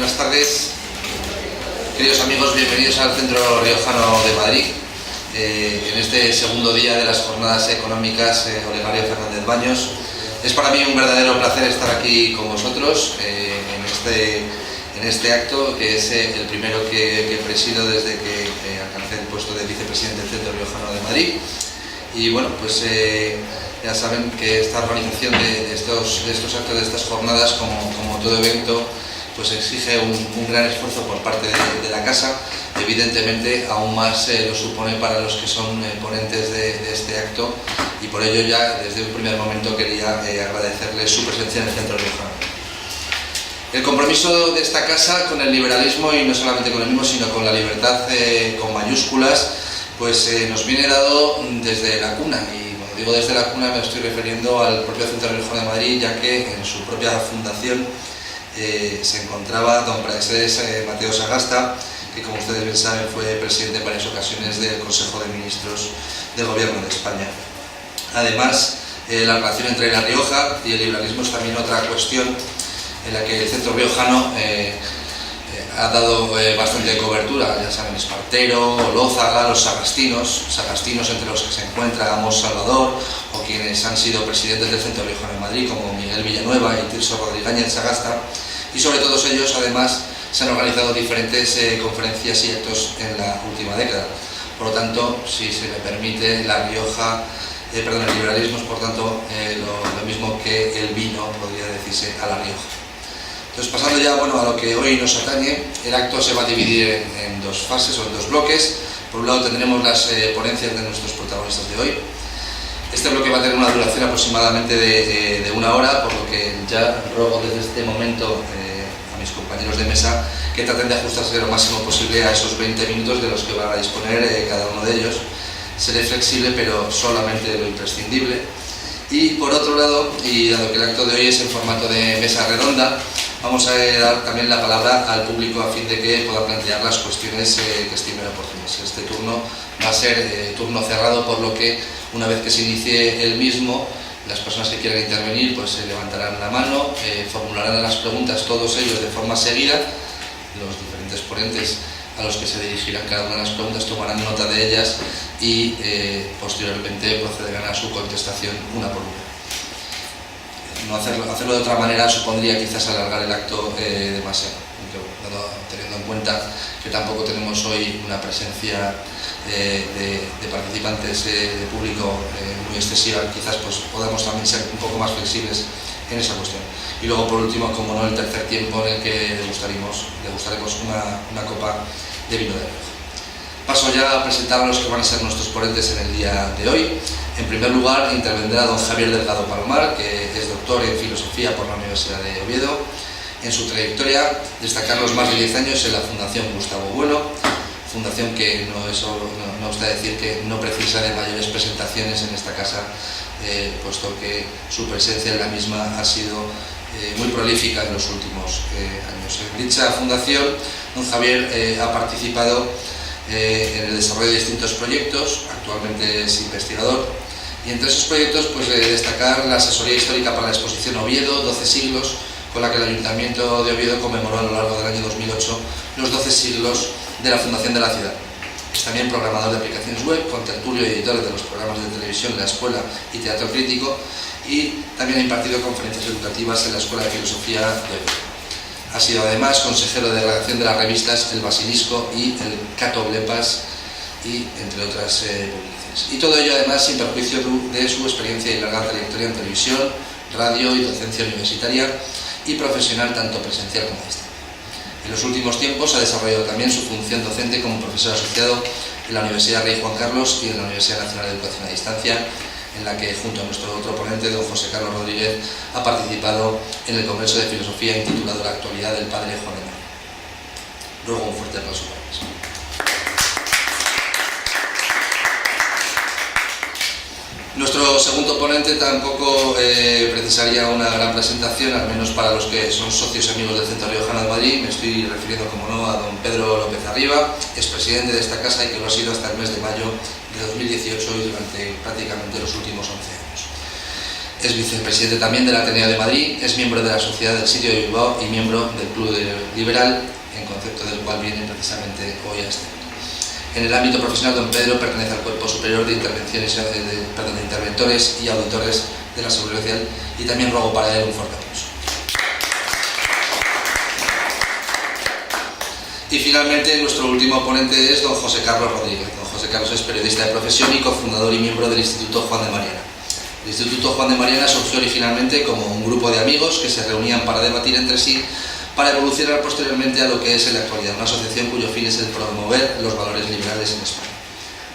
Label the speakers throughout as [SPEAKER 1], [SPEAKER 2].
[SPEAKER 1] Buenas tardes, queridos amigos, bienvenidos al Centro Riojano de Madrid. En este segundo día de las jornadas económicas Olegario Fernández Baños. Es para mí un verdadero placer estar aquí con vosotros en este acto, que es el primero que presido desde que alcancé el puesto de vicepresidente del Centro Riojano de Madrid. Y bueno, pues ya saben que esta organización de estos actos, de estas jornadas, como todo evento, pues exige un gran esfuerzo por parte de la casa. Evidentemente aún más lo supone para los que son ponentes de este acto, y por ello ya desde un primer momento quería agradecerles su presencia en el Centro Riojano. El compromiso de esta casa con el liberalismo, y no solamente con el mismo, sino con la libertad con mayúsculas, pues nos viene dado desde la cuna. Y cuando digo desde la cuna me estoy refiriendo al propio Centro Riojano de Madrid, ya que en su propia fundación se encontraba don Praxedes Mateo Sagasta, que como ustedes bien saben fue presidente en varias ocasiones del Consejo de Ministros del Gobierno de España. Además, la relación entre La Rioja y el liberalismo es también otra cuestión en la que el Centro Riojano ha dado bastante cobertura. Ya saben, Espartero, Olózaga, los sagastinos entre los que se encuentra Amos Salvador, o quienes han sido presidentes del Centro Riojano de Madrid, como Miguel Villanueva y Tirso Rodríguez Sagasta, y sobre todos ellos además se han organizado diferentes conferencias y actos en la última década. Por lo tanto, si se me permite, La Rioja, el liberalismo es por tanto lo mismo que el vino, podría decirse, a La Rioja. Entonces, pasando ya a lo que hoy nos atañe, el acto se va a dividir en dos fases o en dos bloques. Por un lado tendremos las ponencias de nuestros protagonistas de hoy. Este bloque va a tener una duración aproximadamente de 1 hora, por lo que ya ruego desde este momento a mis compañeros de mesa que traten de ajustarse lo máximo posible a esos 20 minutos de los que van a disponer cada uno de ellos. Seré flexible, pero solamente lo imprescindible. Y por otro lado, y dado que el acto de hoy es en formato de mesa redonda, vamos a dar también la palabra al público a fin de que pueda plantear las cuestiones que estimen oportunas. Este turno va a ser turno cerrado, por lo que una vez que se inicie el mismo, las personas que quieran intervenir pues levantarán la mano, formularán las preguntas todos ellos de forma seguida. Los diferentes ponentes a los que se dirigirán cada una de las preguntas tomarán nota de ellas y posteriormente procederán a su contestación una por una. No hacerlo de otra manera supondría quizás alargar el acto demasiado, teniendo en cuenta que tampoco tenemos hoy una presencia de participantes de público muy excesiva. Quizás pues podamos también ser un poco más flexibles en esa cuestión. Y luego, por último, como no, el tercer tiempo en el que degustaremos una copa de vino de Rioja. Paso ya a presentar a los que van a ser nuestros ponentes en el día de hoy. En primer lugar intervendrá don Javier Delgado Palomar, que es doctor en Filosofía por la Universidad de Oviedo. En su trayectoria destacar los más de 10 años en la Fundación Gustavo Bueno, fundación que no obsta decir que no precisa de mayores presentaciones en esta casa, puesto que su presencia en la misma ha sido muy prolífica en los últimos años. En dicha fundación, don Javier ha participado en el desarrollo de distintos proyectos. Actualmente es investigador, y entre esos proyectos pues destacar la asesoría histórica para la exposición Oviedo, 12 siglos, con la que el Ayuntamiento de Oviedo conmemoró a lo largo del año 2008 los 12 siglos de la fundación de la ciudad. Es también programador de aplicaciones web, contertulio y editor de los programas de televisión La Escuela y Teatro Crítico, y también ha impartido conferencias educativas en la Escuela de Filosofía de Oviedo. Ha sido además consejero de redacción de las revistas El Basilisco y el Cato Blepas, y entre otras publicaciones. Y todo ello además sin perjuicio de su experiencia y larga trayectoria en televisión, radio y docencia universitaria y profesional, tanto presencial como a distancia. En los últimos tiempos ha desarrollado también su función docente como profesor asociado en la Universidad Rey Juan Carlos y en la Universidad Nacional de Educación a Distancia, en la que junto a nuestro otro ponente, don José Carlos Rodríguez, ha participado en el Congreso de Filosofía intitulado La actualidad del padre Juan de María. Ruego un fuerte aplauso para ellos. Nuestro segundo ponente tampoco precisaría una gran presentación, al menos para los que son socios y amigos del Centro Riojano de Madrid. Me estoy refiriendo, como no, a don Pedro López Arriba, expresidente de esta casa y que lo ha sido hasta el mes de mayo de 2018 y durante prácticamente los últimos 11 años. Es vicepresidente también del Ateneo de Madrid, es miembro de la Sociedad del Sitio de Bilbao y miembro del Club Liberal, en concepto del cual viene precisamente hoy a este. En el ámbito profesional, don Pedro pertenece al Cuerpo Superior de Interventores y Auditores de la Seguridad Social, y también ruego para él un fuerte aplauso. Y finalmente nuestro último ponente es don José Carlos Rodríguez. Don José Carlos es periodista de profesión y cofundador y miembro del Instituto Juan de Mariana. El Instituto Juan de Mariana surgió originalmente como un grupo de amigos que se reunían para debatir entre sí, para evolucionar posteriormente a lo que es en la actualidad una asociación cuyo fin es el promover los valores liberales en España.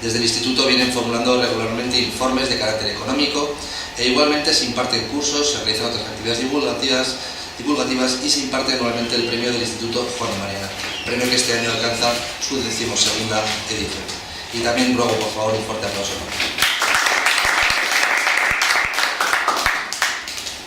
[SPEAKER 1] Desde el Instituto vienen formulando regularmente informes de carácter económico e igualmente se imparten cursos, se realizan otras actividades divulgativas y se imparte anualmente el premio del Instituto Juan de Mariana, premio que este año alcanza su 12ª edición. Y también ruego por favor un fuerte aplauso.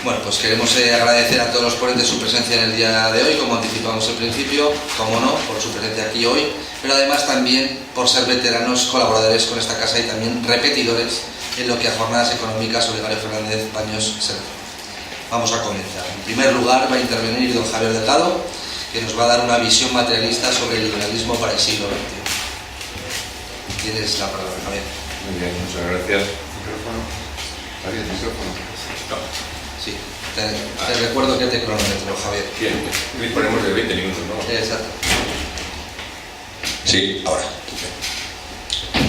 [SPEAKER 1] Bueno, pues queremos agradecer a todos los ponentes su presencia en el día de hoy, como anticipamos al principio, como no, por su presencia aquí hoy, pero además también por ser veteranos colaboradores con esta casa y también repetidores en lo que a jornadas económicas Olegario Fernández Baños se refiere. Vamos a comenzar. En primer lugar va a intervenir don Javier Delgado, que nos va a dar una visión materialista sobre el liberalismo para el siglo XXI. Tienes la palabra, Javier.
[SPEAKER 2] Muy bien, muchas gracias. ¿Micrófono? ¿Está bien el micrófono? No.
[SPEAKER 1] Sí, te recuerdo que te cronometro, Javier.
[SPEAKER 2] Bien, le ponemos de 20 minutos, ¿no?
[SPEAKER 1] Exacto.
[SPEAKER 3] Sí, ahora.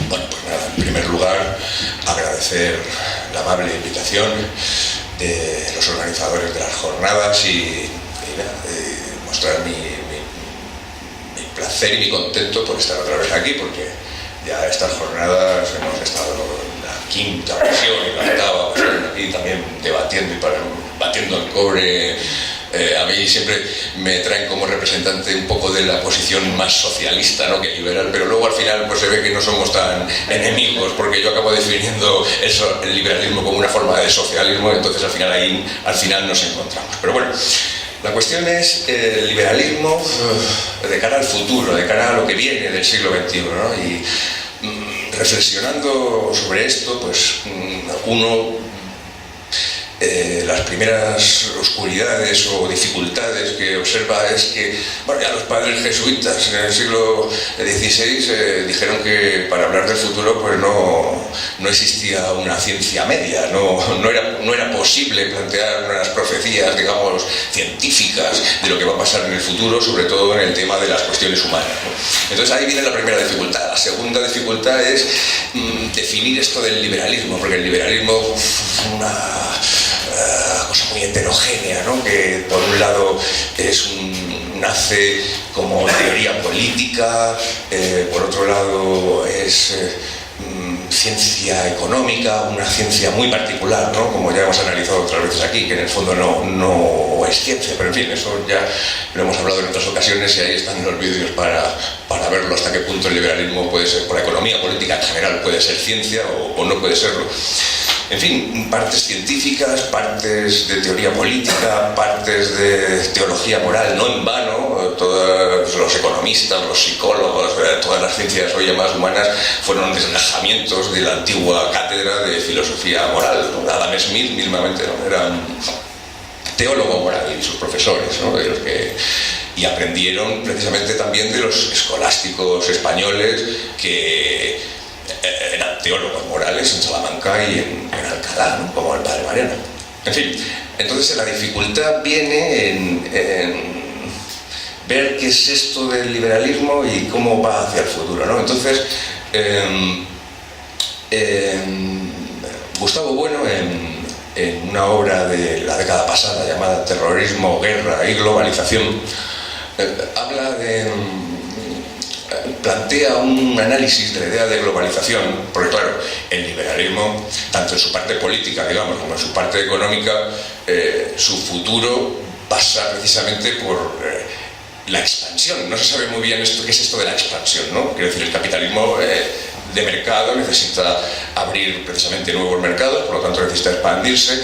[SPEAKER 3] Bueno, pues nada, en primer lugar, agradecer la amable invitación de los organizadores de las jornadas y mostrar mi placer y mi contento por estar otra vez aquí, porque ya estas jornadas hemos estado en la 5ª ocasión y la 8ª ocasión aquí también debatiendo y batiendo el cobre. A mí siempre me traen como representante un poco de la posición más socialista, ¿no?, que liberal, pero luego al final pues se ve que no somos tan enemigos, porque yo acabo definiendo el liberalismo como una forma de socialismo, entonces al final nos encontramos. Pero bueno, la cuestión es el liberalismo de cara al futuro, de cara a lo que viene del siglo XXI, ¿no? Y reflexionando sobre esto, pues las primeras oscuridades o dificultades que observa es que, bueno, ya los padres jesuitas en el siglo XVI dijeron que para hablar del futuro pues no existía una ciencia media, no era posible plantear unas profecías, digamos, científicas de lo que va a pasar en el futuro, sobre todo en el tema de las cuestiones humanas, ¿no? Entonces ahí viene la primera dificultad. La segunda dificultad es definir esto del liberalismo, porque el liberalismo es una cosa muy heterogénea, ¿no?, que por un lado nace como teoría política, por otro lado es ciencia económica, una ciencia muy particular, ¿no?, como ya hemos analizado otras veces aquí, que en el fondo no es ciencia, pero en fin, eso ya lo hemos hablado en otras ocasiones y ahí están los vídeos para verlo hasta qué punto el liberalismo puede ser, por la economía política en general, puede ser ciencia o no puede serlo. En fin, partes científicas, partes de teoría política, partes de teología moral, no en vano, todos los economistas, los psicólogos, todas las ciencias hoy llamadas humanas fueron deslajamientos de la antigua cátedra de filosofía moral, ¿no? Adam Smith mismamente, ¿no?, era un teólogo moral y sus profesores, ¿no?, y aprendieron precisamente también de los escolásticos españoles que eran teólogos morales en Salamanca y en Alcalá, ¿no?, como el padre Mariano. En fin, entonces la dificultad viene en ver qué es esto del liberalismo y cómo va hacia el futuro, ¿no? Entonces, Gustavo Bueno, en una obra de la década pasada llamada Terrorismo, Guerra y Globalización, plantea un análisis de la idea de globalización, porque claro, el liberalismo, tanto en su parte política, digamos, como en su parte económica, su futuro pasa precisamente por la expansión. No se sabe muy bien qué es esto de la expansión, ¿no? Quiero decir, el capitalismo de mercado necesita abrir precisamente nuevos mercados, por lo tanto necesita expandirse.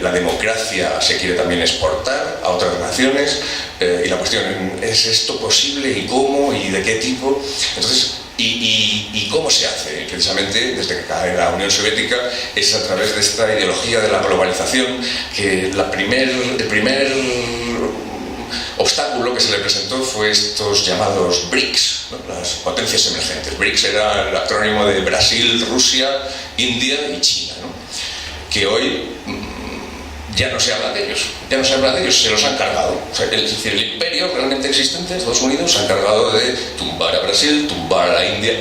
[SPEAKER 3] La democracia se quiere también exportar a otras naciones, y la cuestión es: ¿esto posible? ¿Y cómo? ¿Y de qué tipo? Entonces, y cómo se hace? Precisamente desde que cae la Unión Soviética es a través de esta ideología de la globalización que el primer obstáculo que se le presentó fue estos llamados BRICS, ¿no? Las potencias emergentes. BRICS era el acrónimo de Brasil, Rusia, India y China, ¿no? Que hoy ya no se habla de ellos, se los han cargado. O sea, es decir, el imperio realmente existente, Estados Unidos, se ha encargado de tumbar a Brasil, tumbar a la India.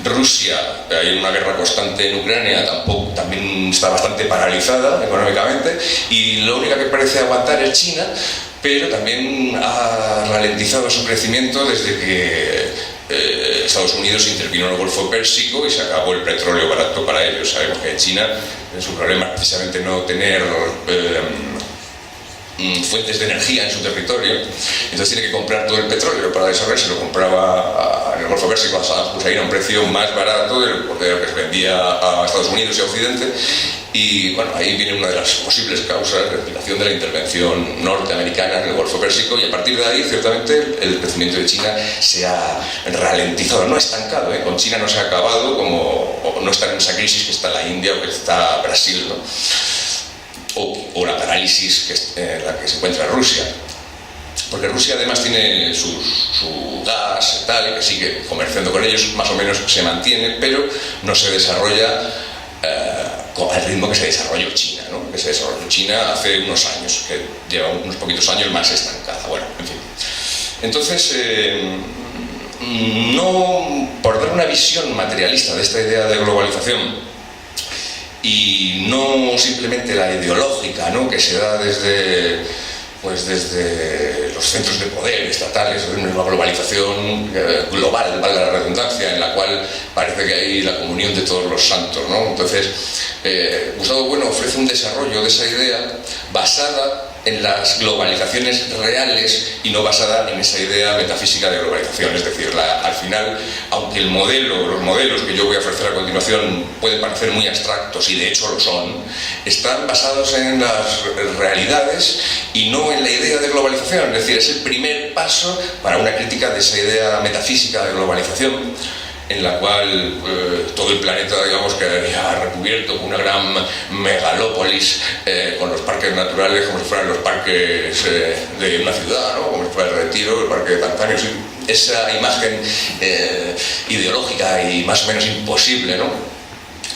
[SPEAKER 3] Rusia, hay una guerra constante en Ucrania, también está bastante paralizada económicamente, y lo único que parece aguantar es China, pero también ha ralentizado su crecimiento desde que Estados Unidos intervino en el Golfo Pérsico y se acabó el petróleo barato para ellos. Sabemos que en China es un problema precisamente no tener fuentes de energía en su territorio, entonces tiene que comprar todo el petróleo para desarrollar. Se lo compraba en el Golfo Pérsico a Saddam Hussein a un precio más barato de lo que se vendía a Estados Unidos y a Occidente. Y bueno, ahí viene una de las posibles causas de explicación de la intervención norteamericana en el Golfo Pérsico, y a partir de ahí, ciertamente, el crecimiento de China se ha ralentizado, no estancado, ¿eh? Con China no se ha acabado, o no está en esa crisis que está la India o que está Brasil, ¿no? O la parálisis en la que se encuentra Rusia. Porque Rusia además tiene su gas y tal, que sigue comerciando con ellos, más o menos se mantiene, pero no se desarrolla al ritmo que se desarrolló China, ¿no? Que se desarrolló China hace unos años, que lleva unos poquitos años más estancada. Bueno, en fin. Entonces, no, por dar una visión materialista de esta idea de globalización, y no simplemente la ideológica, ¿no? Que se da desde los centros de poder estatales, una globalización global, valga la redundancia, en la cual parece que hay la comunión de todos los santos, ¿no? Entonces, Gustavo Bueno ofrece un desarrollo de esa idea basada en las globalizaciones reales y no basada en esa idea metafísica de globalización. Es decir, al final, aunque los modelos que yo voy a ofrecer a continuación pueden parecer muy abstractos, y de hecho lo son, están basados en las realidades y no en la idea de globalización. Es decir, es el primer paso para una crítica de esa idea metafísica de globalización, en la cual todo el planeta, digamos, quedaría recubierto con una gran megalópolis, con los parques naturales como si fueran los parques de una ciudad, ¿no? Como si fuera el Retiro, el Parque de Tanzania. Esa imagen ideológica y más o menos imposible, ¿no?,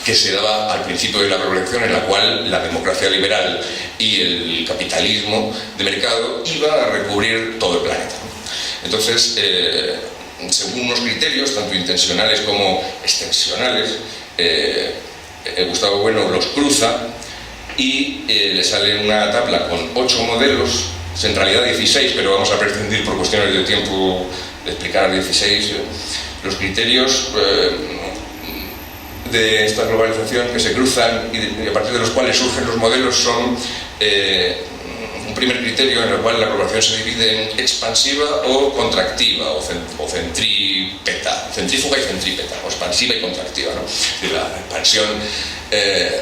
[SPEAKER 3] que se daba al principio de la globalización, en la cual la democracia liberal y el capitalismo de mercado iba a recubrir todo el planeta, ¿no? Entonces, según unos criterios, tanto intencionales como extensionales, Gustavo Bueno los cruza y le sale una tabla con 8 modelos, en realidad 16, pero vamos a prescindir por cuestiones de tiempo de explicar 16. Los criterios de esta globalización que se cruzan y a partir de los cuales surgen los modelos son un primer criterio en el cual la globalización se divide en expansiva o contractiva, o centrípeta, centrífuga y centrípeta, o expansiva y contractiva, ¿no? La expansión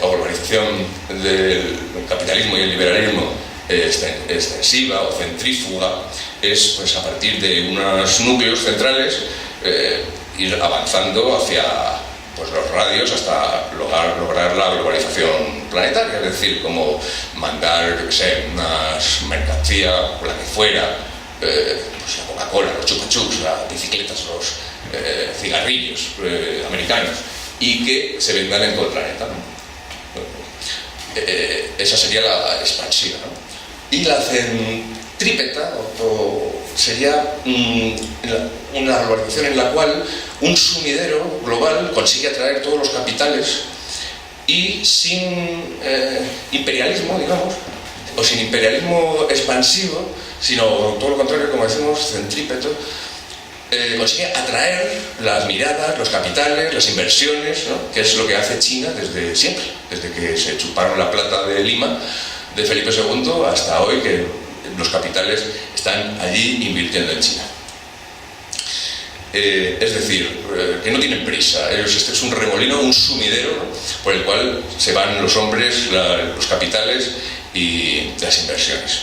[SPEAKER 3] o globalización del capitalismo y el liberalismo extensiva o centrífuga es, pues, a partir de unos núcleos centrales ir avanzando hacia, pues, los radios hasta lograr la globalización planetaria, es decir, como mandar, yo qué sé, unas mercancías, la que fuera, pues la Coca-Cola, los chupa-chups, las bicicletas, los cigarrillos americanos, y que se vendan en todo el planeta, ¿no? Esa sería la expansiva, ¿no? Y la centrípeta sería una globalización en la cual un sumidero global consigue atraer todos los capitales y sin imperialismo, digamos, o sin imperialismo expansivo, sino todo lo contrario, como decimos, centrípeto, consigue atraer las miradas, los capitales, las inversiones, ¿no? Que es lo que hace China desde siempre, desde que se chuparon la plata de Lima de Felipe II hasta hoy, que los capitales están allí invirtiendo en China. Es decir, que no tienen prisa. Este es un remolino, un sumidero, ¿no?, por el cual se van los hombres, los capitales y las inversiones.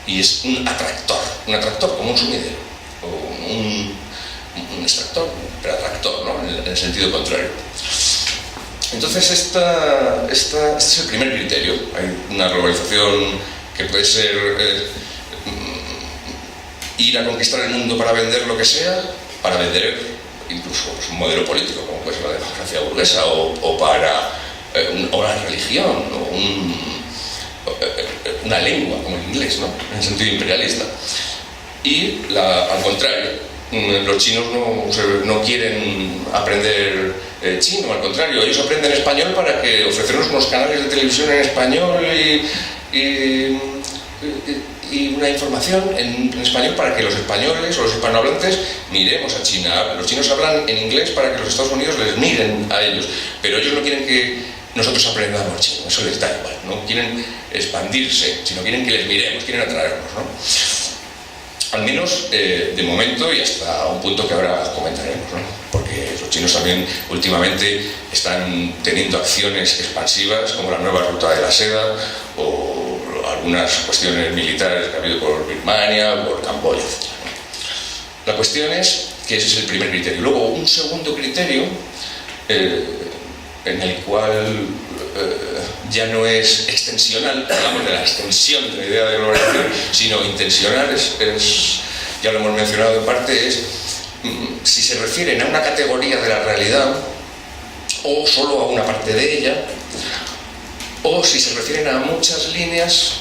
[SPEAKER 3] Y es un atractor como un sumidero, o un extractor, pero atractor, ¿no?, en el sentido contrario. Entonces, este es el primer criterio. Hay una globalización que puede ser ir a conquistar el mundo para vender lo que sea, para vender incluso pues, un modelo político, como puede ser la democracia burguesa, o para una religión, o una lengua, como el inglés, ¿no? En el sentido imperialista. Y al contrario, los chinos no quieren aprender chino, al contrario, ellos aprenden español para que ofrecernos unos canales de televisión en español y una información en español para que los españoles o los hispanohablantes miremos a China. Los chinos hablan en inglés para que los Estados Unidos les miren a ellos, pero ellos no quieren que nosotros aprendamos chino, eso les da igual, no quieren expandirse, sino quieren que les miremos, quieren atraernos, ¿no? Al menos de momento y hasta un punto que ahora comentaremos, ¿no? Porque los chinos también últimamente están teniendo acciones expansivas como la nueva ruta de la seda o algunas cuestiones militares que ha habido por Birmania, por Camboya, etc. La cuestión es que ese es el primer criterio. Luego, un segundo criterio en el cual ya no es extensional, hablamos de la extensión de la idea de globalización, sino intencional, ya lo hemos mencionado en parte, es si se refieren a una categoría de la realidad o solo a una parte de ella, o si se refieren a muchas líneas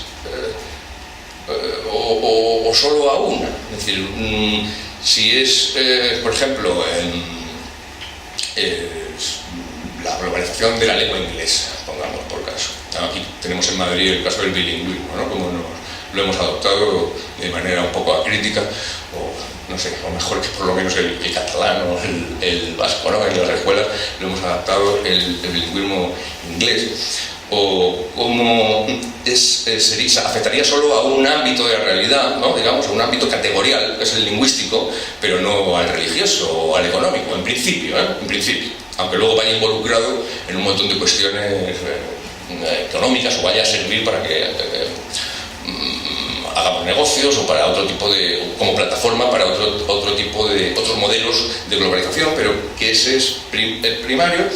[SPEAKER 3] o solo a una. Es decir, si es, por ejemplo, la globalización de la lengua inglesa, pongamos por caso. Aquí tenemos en Madrid el caso del bilingüismo, ¿no? Como lo hemos adoptado de manera un poco acrítica, o no sé, o mejor que por lo menos el catalán o el vasco, ¿no? En las escuelas lo hemos adaptado el bilingüismo inglés. O cómo afectaría solo a un ámbito de la realidad, ¿no? Digamos, a un ámbito categorial, que es el lingüístico, pero no al religioso o al económico, en principio, en principio. Aunque luego vaya involucrado en un montón de cuestiones económicas o vaya a servir para que hagamos negocios o para otro tipo como plataforma para otros modelos de globalización, pero que ese es el primario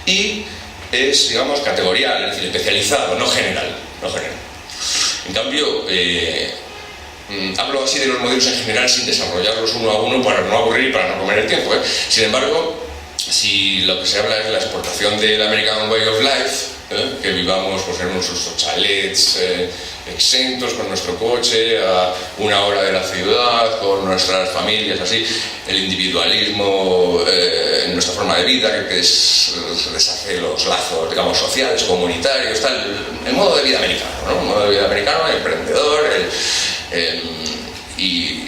[SPEAKER 3] y es, digamos, categorial, es decir, especializado, no general. En cambio, hablo así de los modelos en general sin desarrollarlos uno a uno para no aburrir y para no comer el tiempo, ¿eh? Sin embargo, si lo que se habla es la exportación del American Way of Life, que vivamos pues, en nuestros chalets exentos con nuestro coche a una hora de la ciudad, con nuestras familias, así, el individualismo en nuestra forma de vida, que deshace los lazos, digamos, sociales, comunitarios, tal, el modo de vida americano, ¿no? El modo de vida americano, emprendedor, y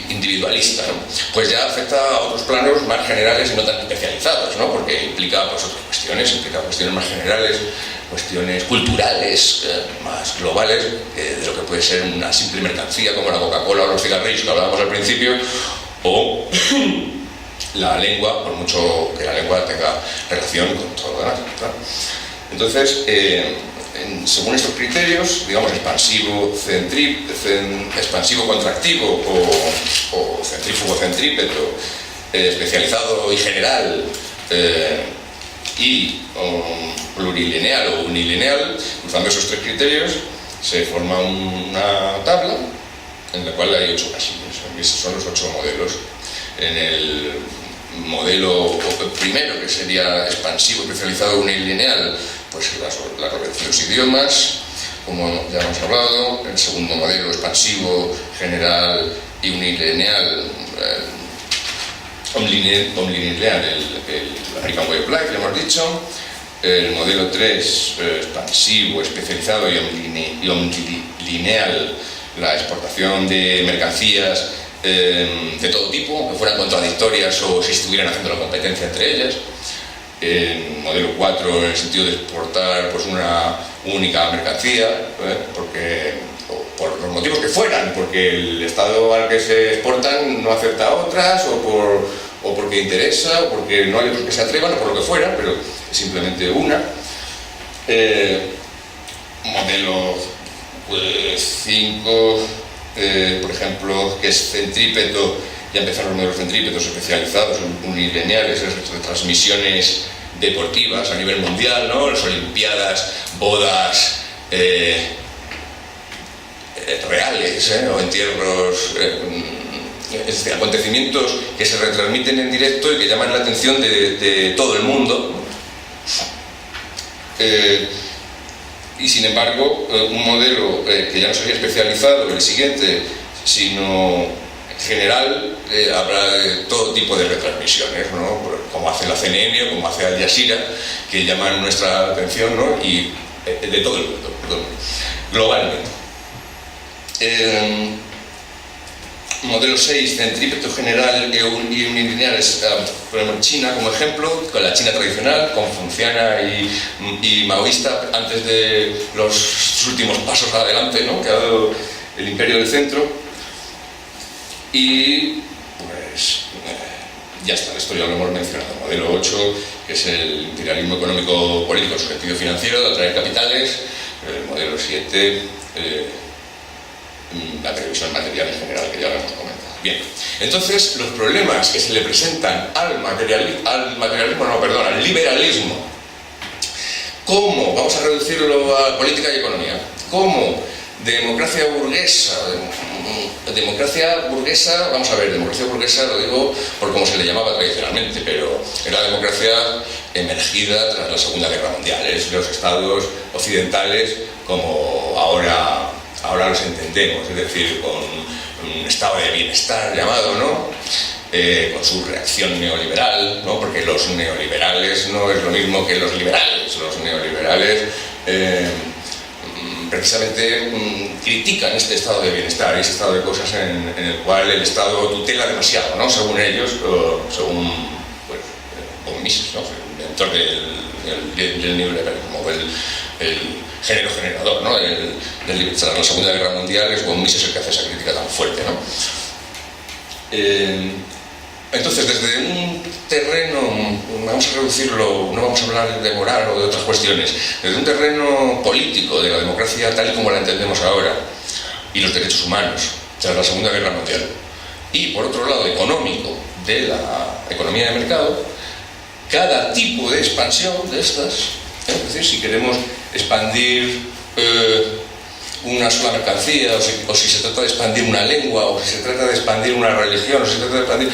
[SPEAKER 3] individualista, ¿no? Pues ya afecta a otros planos más generales y no tan especializados, ¿no? Porque implica pues, otras cuestiones, implica cuestiones más generales, cuestiones culturales, más globales, de lo que puede ser una simple mercancía como la Coca-Cola o los cigarrillos que hablábamos al principio, o la lengua, por mucho que la lengua tenga relación con todo lo demás, ¿no? Entonces, según estos criterios, digamos, expansivo contractivo o centrífugo centrípeto, especializado y general y plurilineal o unilineal, usando esos tres criterios, se forma una tabla en la cual hay 8 casillas. Esos son los 8 modelos. En el modelo primero, que sería expansivo, especializado, unilineal, pues la corrección de los idiomas, como ya hemos hablado. El segundo modelo, expansivo, general y unilineal, omnilineal, el American Way of Life, ya hemos dicho. El modelo 3, expansivo, especializado y omnilineal, la exportación de mercancías de todo tipo, que fueran contradictorias o si estuvieran haciendo la competencia entre ellas. El modelo 4, en el sentido de exportar pues, una única mercancía, porque, por los motivos que fueran, porque el estado al que se exportan no acepta otras, o porque interesa, o porque no hay otros que se atrevan, o por lo que fuera, pero es simplemente una. Modelo 5, por ejemplo, que es centrípeto ya empezaron los modelos centrípetos especializados, unilineales, retransmisiones deportivas a nivel mundial, ¿no? Las olimpiadas, bodas reales, o entierros, acontecimientos que se retransmiten en directo y que llaman la atención de todo el mundo. Y sin embargo, un modelo que ya no sería especializado, el siguiente, sino general, habrá de todo tipo de retransmisiones, ¿no? Como hace la CNN o como hace Al Jazeera, que llaman nuestra atención, ¿no? Y de todo el mundo, globalmente. Modelo 6, centrípeto general y unilineales, ponemos China como ejemplo, con la China tradicional, confuciana y maoísta, antes de los últimos pasos adelante, ¿no? Que ha dado el imperio del centro. Y pues ya está, esto ya lo hemos mencionado. Modelo 8, que es el imperialismo económico político en su sentido financiero, de atraer capitales. El modelo 7, la televisión material en general, que ya lo hemos comentado. Bien, entonces los problemas que se le presentan al liberalismo, ¿cómo? Vamos a reducirlo a política y economía. ¿Cómo? Democracia burguesa, vamos a ver, democracia burguesa lo digo por cómo se le llamaba tradicionalmente, pero era democracia emergida tras la Segunda Guerra Mundial, es los estados occidentales como ahora los entendemos, es decir, con un estado de bienestar llamado, ¿no? Con su reacción neoliberal, ¿no? Porque los neoliberales no es lo mismo que los liberales. Los neoliberales precisamente critican este estado de bienestar y ese estado de cosas en el cual el Estado tutela demasiado, ¿no? Según ellos, o según von Mises, ¿no? El inventor del neoliberalismo, el género generador, ¿no? Tras la Segunda Guerra Mundial es von Mises el que hace esa crítica tan fuerte, ¿no? Entonces, desde un terreno, vamos a reducirlo, no vamos a hablar de moral o de otras cuestiones, desde un terreno político de la democracia tal y como la entendemos ahora, y los derechos humanos tras la Segunda Guerra Mundial, y por otro lado económico, de la economía de mercado, cada tipo de expansión de estas, es decir, si queremos expandir una sola mercancía, o si se trata de expandir una lengua, o si se trata de expandir una religión, o si se trata de expandir,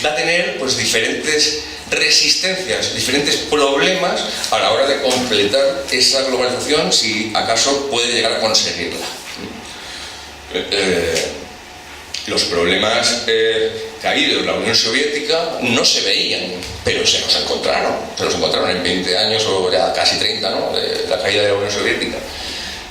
[SPEAKER 3] va a tener pues diferentes resistencias, diferentes problemas a la hora de completar esa globalización, si acaso puede llegar a conseguirla. Los problemas caídos de la Unión Soviética no se veían, pero se nos encontraron en 20 años o ya casi 30, ¿no? De la caída de la Unión Soviética.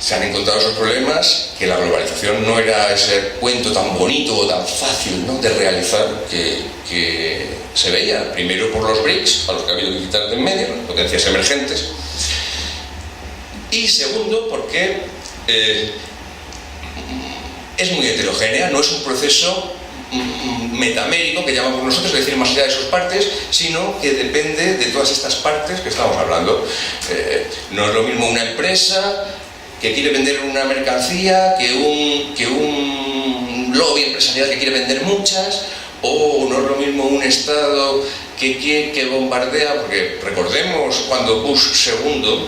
[SPEAKER 3] Se han encontrado esos problemas, que la globalización no era ese cuento tan bonito o tan fácil, ¿no? De realizar que se veía, primero por los BRICS, a los que ha habido que quitar de en medio, potencias emergentes, y segundo porque es muy heterogénea, no es un proceso metamérico que llamamos nosotros, es decir, más allá de sus partes, sino que depende de todas estas partes que estamos hablando. No es lo mismo una empresa que quiere vender una mercancía que un lobby empresarial que quiere vender muchas, o no es lo mismo un Estado que bombardea, porque recordemos cuando Bush II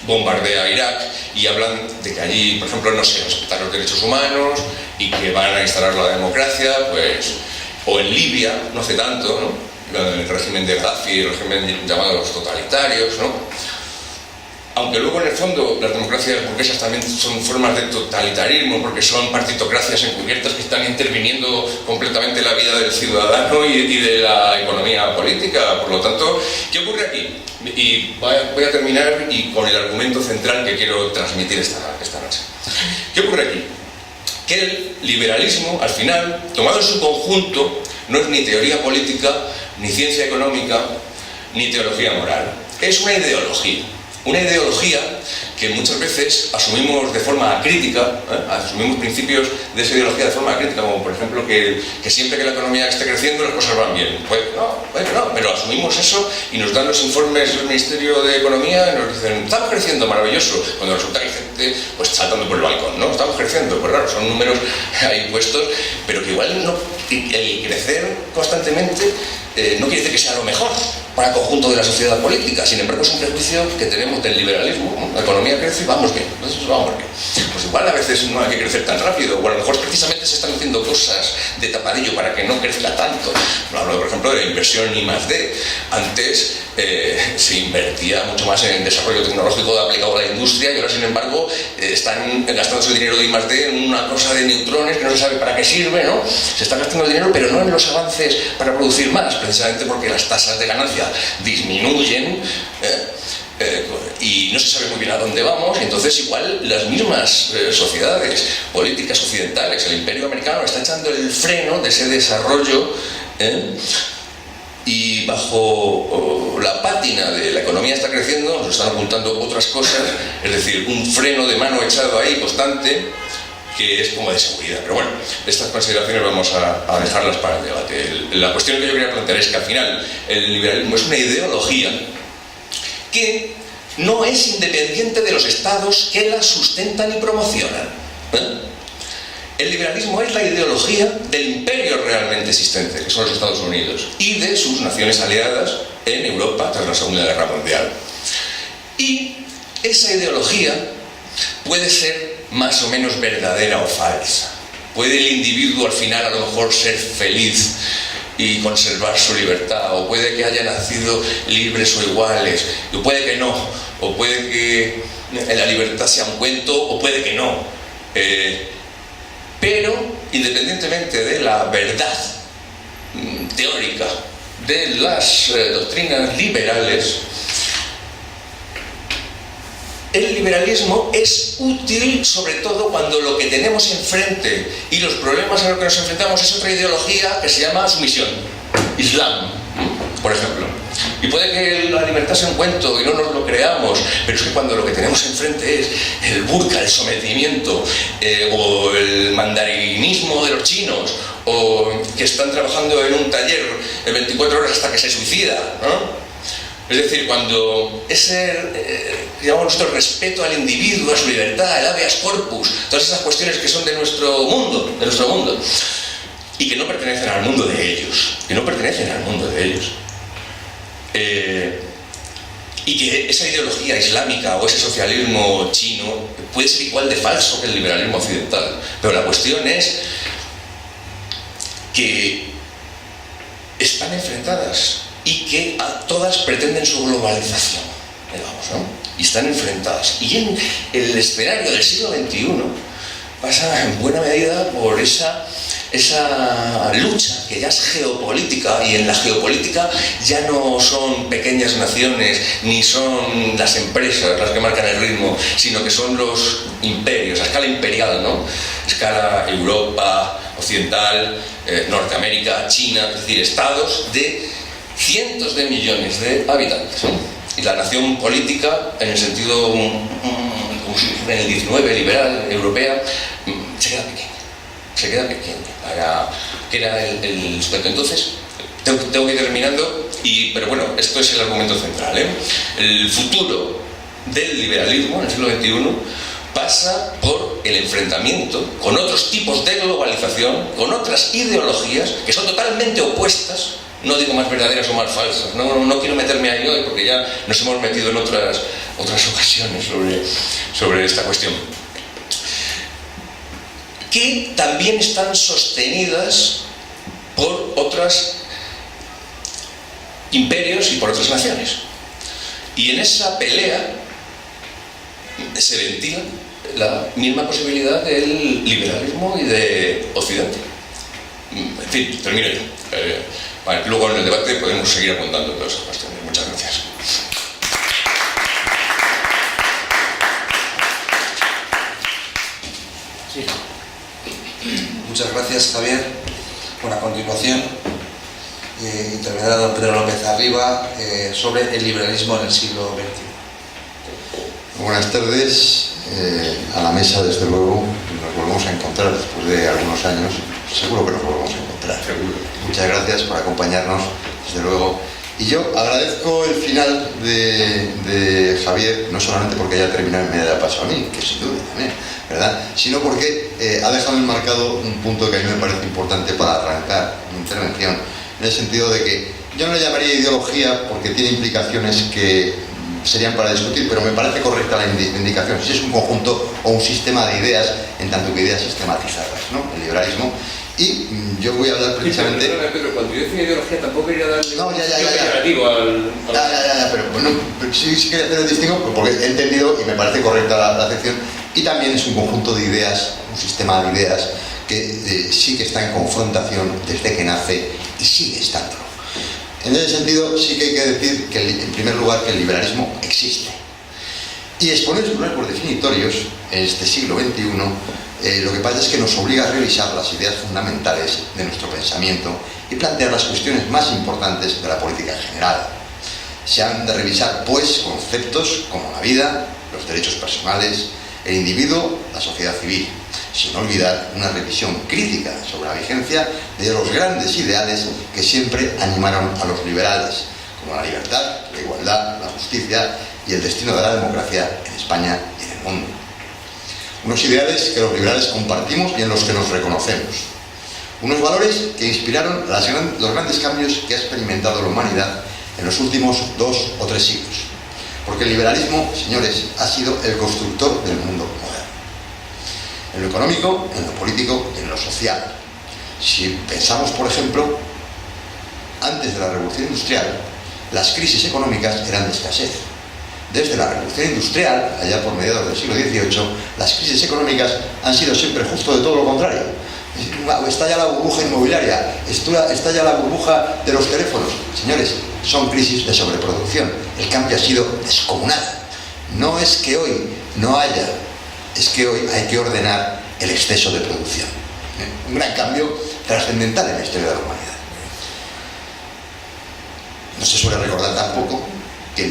[SPEAKER 3] bombardea Irak y hablan de que allí, por ejemplo, no se respetan los derechos humanos y que van a instalar la democracia, pues, o en Libia, no hace tanto, ¿no? El régimen de Gaddafi, el régimen llamado los totalitarios, ¿no? Aunque luego en el fondo las democracias burguesas también son formas de totalitarismo, porque son partitocracias encubiertas que están interviniendo completamente en la vida del ciudadano y de la economía política. Por lo tanto, ¿qué ocurre aquí? Y voy a terminar y con el argumento central que quiero transmitir esta noche. ¿Qué ocurre aquí? Que el liberalismo, al final, tomado en su conjunto, no es ni teoría política, ni ciencia económica, ni teología moral. Es una ideología. Una ideología que muchas veces asumimos de forma crítica, asumimos principios de esa ideología de forma crítica, como por ejemplo que siempre que la economía esté creciendo las cosas van bien. Pues no, pero asumimos eso y nos dan los informes del Ministerio de Economía y nos dicen, estamos creciendo, maravilloso, cuando resulta que hay gente pues saltando por el balcón, ¿no? Estamos creciendo, pues claro, son números ahí puestos, pero que igual no, el crecer constantemente no quiere decir que sea lo mejor para el conjunto de la sociedad política. Sin embargo, es un prejuicio que tenemos del liberalismo, ¿no? La economía crece y vamos bien, entonces vamos bien. Pues igual a veces no hay que crecer tan rápido, o a lo mejor precisamente se están haciendo cosas de tapadillo para que no crezca tanto. Hablo, por ejemplo, de la inversión I+D. Antes se invertía mucho más en el desarrollo tecnológico aplicado a la industria y ahora, sin embargo, están gastándose el dinero de I+D en una cosa de neutrones que no se sabe para qué sirve, ¿no? Se está gastando el dinero, pero no en los avances para producir más, precisamente porque las tasas de ganancia disminuyen y no se sabe muy bien a dónde vamos. Entonces igual las mismas sociedades políticas occidentales, el imperio americano está echando el freno de ese desarrollo y bajo la pátina de la economía está creciendo nos están ocultando otras cosas, es decir, un freno de mano echado ahí constante que es como de seguridad. Pero bueno, estas consideraciones vamos a dejarlas para el debate. La cuestión que yo quería plantear es que al final el liberalismo es una ideología que no es independiente de los estados que la sustentan y promocionan. El liberalismo es la ideología del imperio realmente existente, que son los Estados Unidos, y de sus naciones aliadas en Europa tras la Segunda Guerra Mundial. Y esa ideología puede ser más o menos verdadera o falsa. Puede el individuo al final a lo mejor ser feliz y conservar su libertad, o puede que haya nacido libres o iguales, o puede que no, o puede que la libertad sea un cuento, o puede que no. Pero independientemente de la verdad teórica de las doctrinas liberales, el liberalismo es útil sobre todo cuando lo que tenemos enfrente y los problemas a los que nos enfrentamos es otra ideología que se llama sumisión, Islam, por ejemplo. Y puede que la libertad sea un cuento y no nos lo creamos, pero es que cuando lo que tenemos enfrente es el burka, el sometimiento, o el mandarinismo de los chinos, o que están trabajando en un taller 24 horas hasta que se suicida, ¿no? Es decir, cuando digamos, nuestro respeto al individuo, a su libertad, el habeas corpus, todas esas cuestiones que son de nuestro mundo, y que no pertenecen al mundo de ellos, y que esa ideología islámica o ese socialismo chino puede ser igual de falso que el liberalismo occidental, pero la cuestión es que están enfrentadas y que a todas pretenden su globalización, digamos, ¿no? Y están enfrentadas. Y en el escenario del siglo XXI pasa en buena medida por esa lucha que ya es geopolítica, y en la geopolítica ya no son pequeñas naciones ni son las empresas las que marcan el ritmo, sino que son los imperios, a escala imperial, ¿no? Escala Europa Occidental, Norteamérica, China, es decir, estados de cientos de millones de habitantes, ¿no? Y la nación política, en el sentido en el 19 liberal, europea, se queda pequeña, que era el sujeto. Entonces, tengo que ir terminando, pero bueno, esto es el argumento central, ¿eh? El futuro del liberalismo en el siglo XXI pasa por el enfrentamiento con otros tipos de globalización, con otras ideologías que son totalmente opuestas. No digo más verdaderas o más falsas, no quiero meterme ahí hoy porque ya nos hemos metido en otras ocasiones sobre esta cuestión, que también están sostenidas por otros imperios y por otras naciones. Y en esa pelea se ventila la misma posibilidad del liberalismo y de Occidente. En fin, termino yo. Vale, luego en el debate podemos seguir apuntando todas esas cuestiones. Muchas gracias.
[SPEAKER 1] Sí. Muchas gracias, Javier. Bueno, a continuación intervendrá don Pedro López Arriba sobre el liberalismo en el siglo XXI.
[SPEAKER 4] Buenas tardes. A la mesa, desde luego, nos volvemos a encontrar después de algunos años. Seguro que nos volvemos a encontrar.
[SPEAKER 2] Seguro.
[SPEAKER 4] Muchas gracias por acompañarnos, desde luego. Y yo agradezco el final de Javier, no solamente porque haya terminado y me haya pasado a mí, que sin duda también, ¿verdad?, sino porque ha dejado enmarcado un punto que a mí me parece importante para arrancar mi intervención, en el sentido de que yo no le llamaría ideología porque tiene implicaciones que serían para discutir, pero me parece correcta la indicación, si es un conjunto o un sistema de ideas, en tanto que ideas sistematizadas, ¿no?, el liberalismo. Y yo voy a hablar precisamente...
[SPEAKER 2] Sí, pero cuando yo decía ideología tampoco quería darle
[SPEAKER 4] no,
[SPEAKER 2] un peyorativo al...
[SPEAKER 4] pero bueno, sí quería hacer el distingo porque he entendido y me parece correcta la acepción, y también es un conjunto de ideas, un sistema de ideas que sí que está en confrontación desde que nace y sigue estándolo. En ese sentido sí que hay que decir que en primer lugar que el liberalismo existe. Y exponer sus rasgos definitorios en este siglo XXI, lo que pasa es que nos obliga a revisar las ideas fundamentales de nuestro pensamiento y plantear las cuestiones más importantes de la política en general. Se han de revisar, pues, conceptos como la vida, los derechos personales, el individuo, la sociedad civil, sin olvidar una revisión crítica sobre la vigencia de los grandes ideales que siempre animaron a los liberales, como la libertad, la igualdad, la justicia y el destino de la democracia en España y en el mundo. Unos ideales que los liberales compartimos y en los que nos reconocemos. Unos valores que inspiraron los grandes cambios que ha experimentado la humanidad en los últimos 2 o 3 siglos. Porque el liberalismo, señores, ha sido el constructor del mundo moderno. En lo económico, en lo político y en lo social. Si pensamos, por ejemplo, antes de la Revolución Industrial, las crisis económicas eran de escasez. Desde la Revolución Industrial, allá por mediados del siglo XVIII, las crisis económicas han sido siempre justo de todo lo contrario. Estalla la burbuja inmobiliaria, estalla la burbuja de los teléfonos. Señores, son crisis de sobreproducción. El cambio ha sido descomunal. No es que hoy no haya, es que hoy hay que ordenar el exceso de producción. Un gran cambio trascendental en la historia de la humanidad. No se suele recordar tampoco que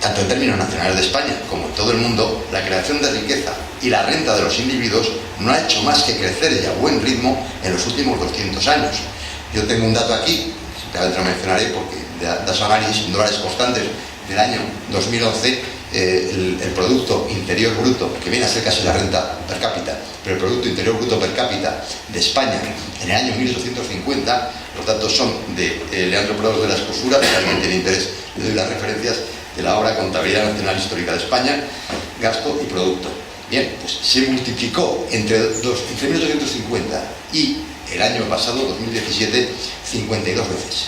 [SPEAKER 4] tanto en términos nacionales de España como en todo el mundo, la creación de riqueza y la renta de los individuos no ha hecho más que crecer y a buen ritmo en los últimos 200 años. Yo tengo un dato aquí, simplemente lo mencionaré porque da su análisis en dólares constantes del año 2011, el Producto Interior Bruto, que viene a ser casi la renta per cápita, pero el Producto Interior Bruto per cápita de España en el año 1850, los datos son de Leandro Prados de la Escosura, si alguien tiene interés le doy las referencias de la obra Contabilidad Nacional Histórica de España, Gasto y Producto. Bien, pues se multiplicó entre 1850 y el año pasado, 2017, 52 veces.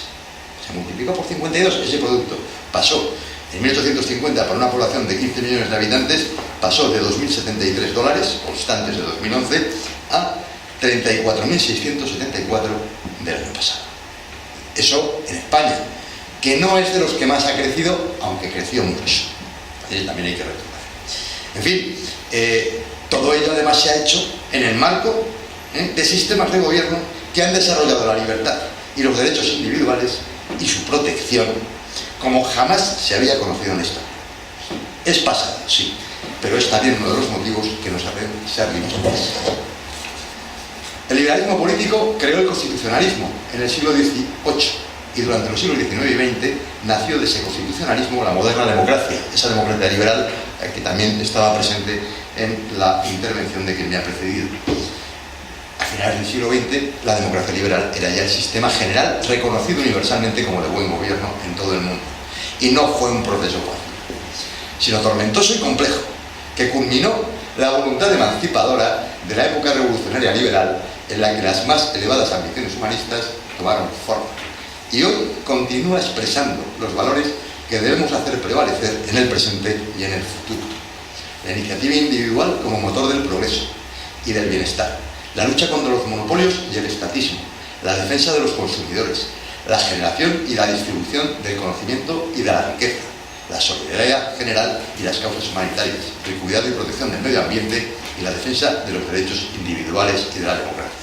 [SPEAKER 4] Se multiplicó por 52 ese producto. Pasó en 1850, para una población de 15 millones de habitantes, pasó de $2.073 constantes de 2011 a 34.674 del año pasado. Eso en España, que no es de los que más ha crecido, aunque creció mucho. También hay que recordar. En fin, todo ello además se ha hecho en el marco de sistemas de gobierno que han desarrollado la libertad y los derechos individuales y su protección como jamás se había conocido en la historia. Es pasado, sí, pero es también uno de los motivos que nos hacen ser libres. El liberalismo político creó el constitucionalismo en el siglo XVIII y durante los siglos XIX y XX nació de ese constitucionalismo la moderna democracia, esa democracia liberal que también estaba presente en la intervención de quien me ha precedido. A finales del siglo XX, la democracia liberal era ya el sistema general reconocido universalmente como de buen gobierno en todo el mundo. Y no fue un proceso fácil, sino tormentoso y complejo, que culminó la voluntad emancipadora de la época revolucionaria liberal, en la que las más elevadas ambiciones humanistas tomaron forma. Y hoy continúa expresando los valores que debemos hacer prevalecer en el presente y en el futuro. La iniciativa individual como motor del progreso y del bienestar, la lucha contra los monopolios y el estatismo, la defensa de los consumidores, la generación y la distribución del conocimiento y de la riqueza, la solidaridad general y las causas humanitarias, el cuidado y protección del medio ambiente y la defensa de los derechos individuales y de la democracia.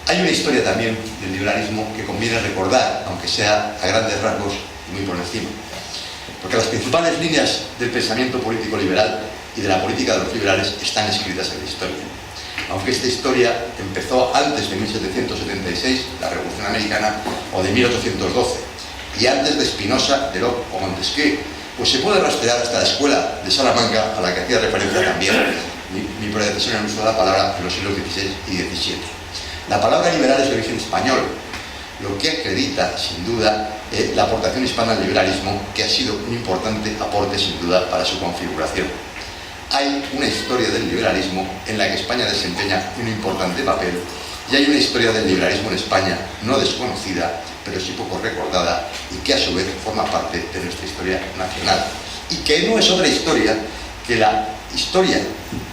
[SPEAKER 4] Hay una historia también del liberalismo que conviene recordar, aunque sea a grandes rasgos y muy por encima. porque las principales líneas del pensamiento político liberal y de la política de los liberales están escritas en la historia. Aunque esta historia empezó antes de 1776, la Revolución Americana, o de 1812, y antes de Spinoza, de Locke o Montesquieu, pues se puede rastrear hasta la escuela de Salamanca, a la que hacía referencia también mi predecesor en el uso de la palabra en los siglos XVI y XVII. La palabra liberal es de origen español, lo que acredita, sin duda, la aportación hispana al liberalismo, que ha sido un importante aporte, sin duda, para su configuración. Hay una historia del liberalismo en la que España desempeña un importante papel, y hay una historia del liberalismo en España no desconocida, pero sí poco recordada, y que a su vez forma parte de nuestra historia nacional. Y que no es otra historia que la historia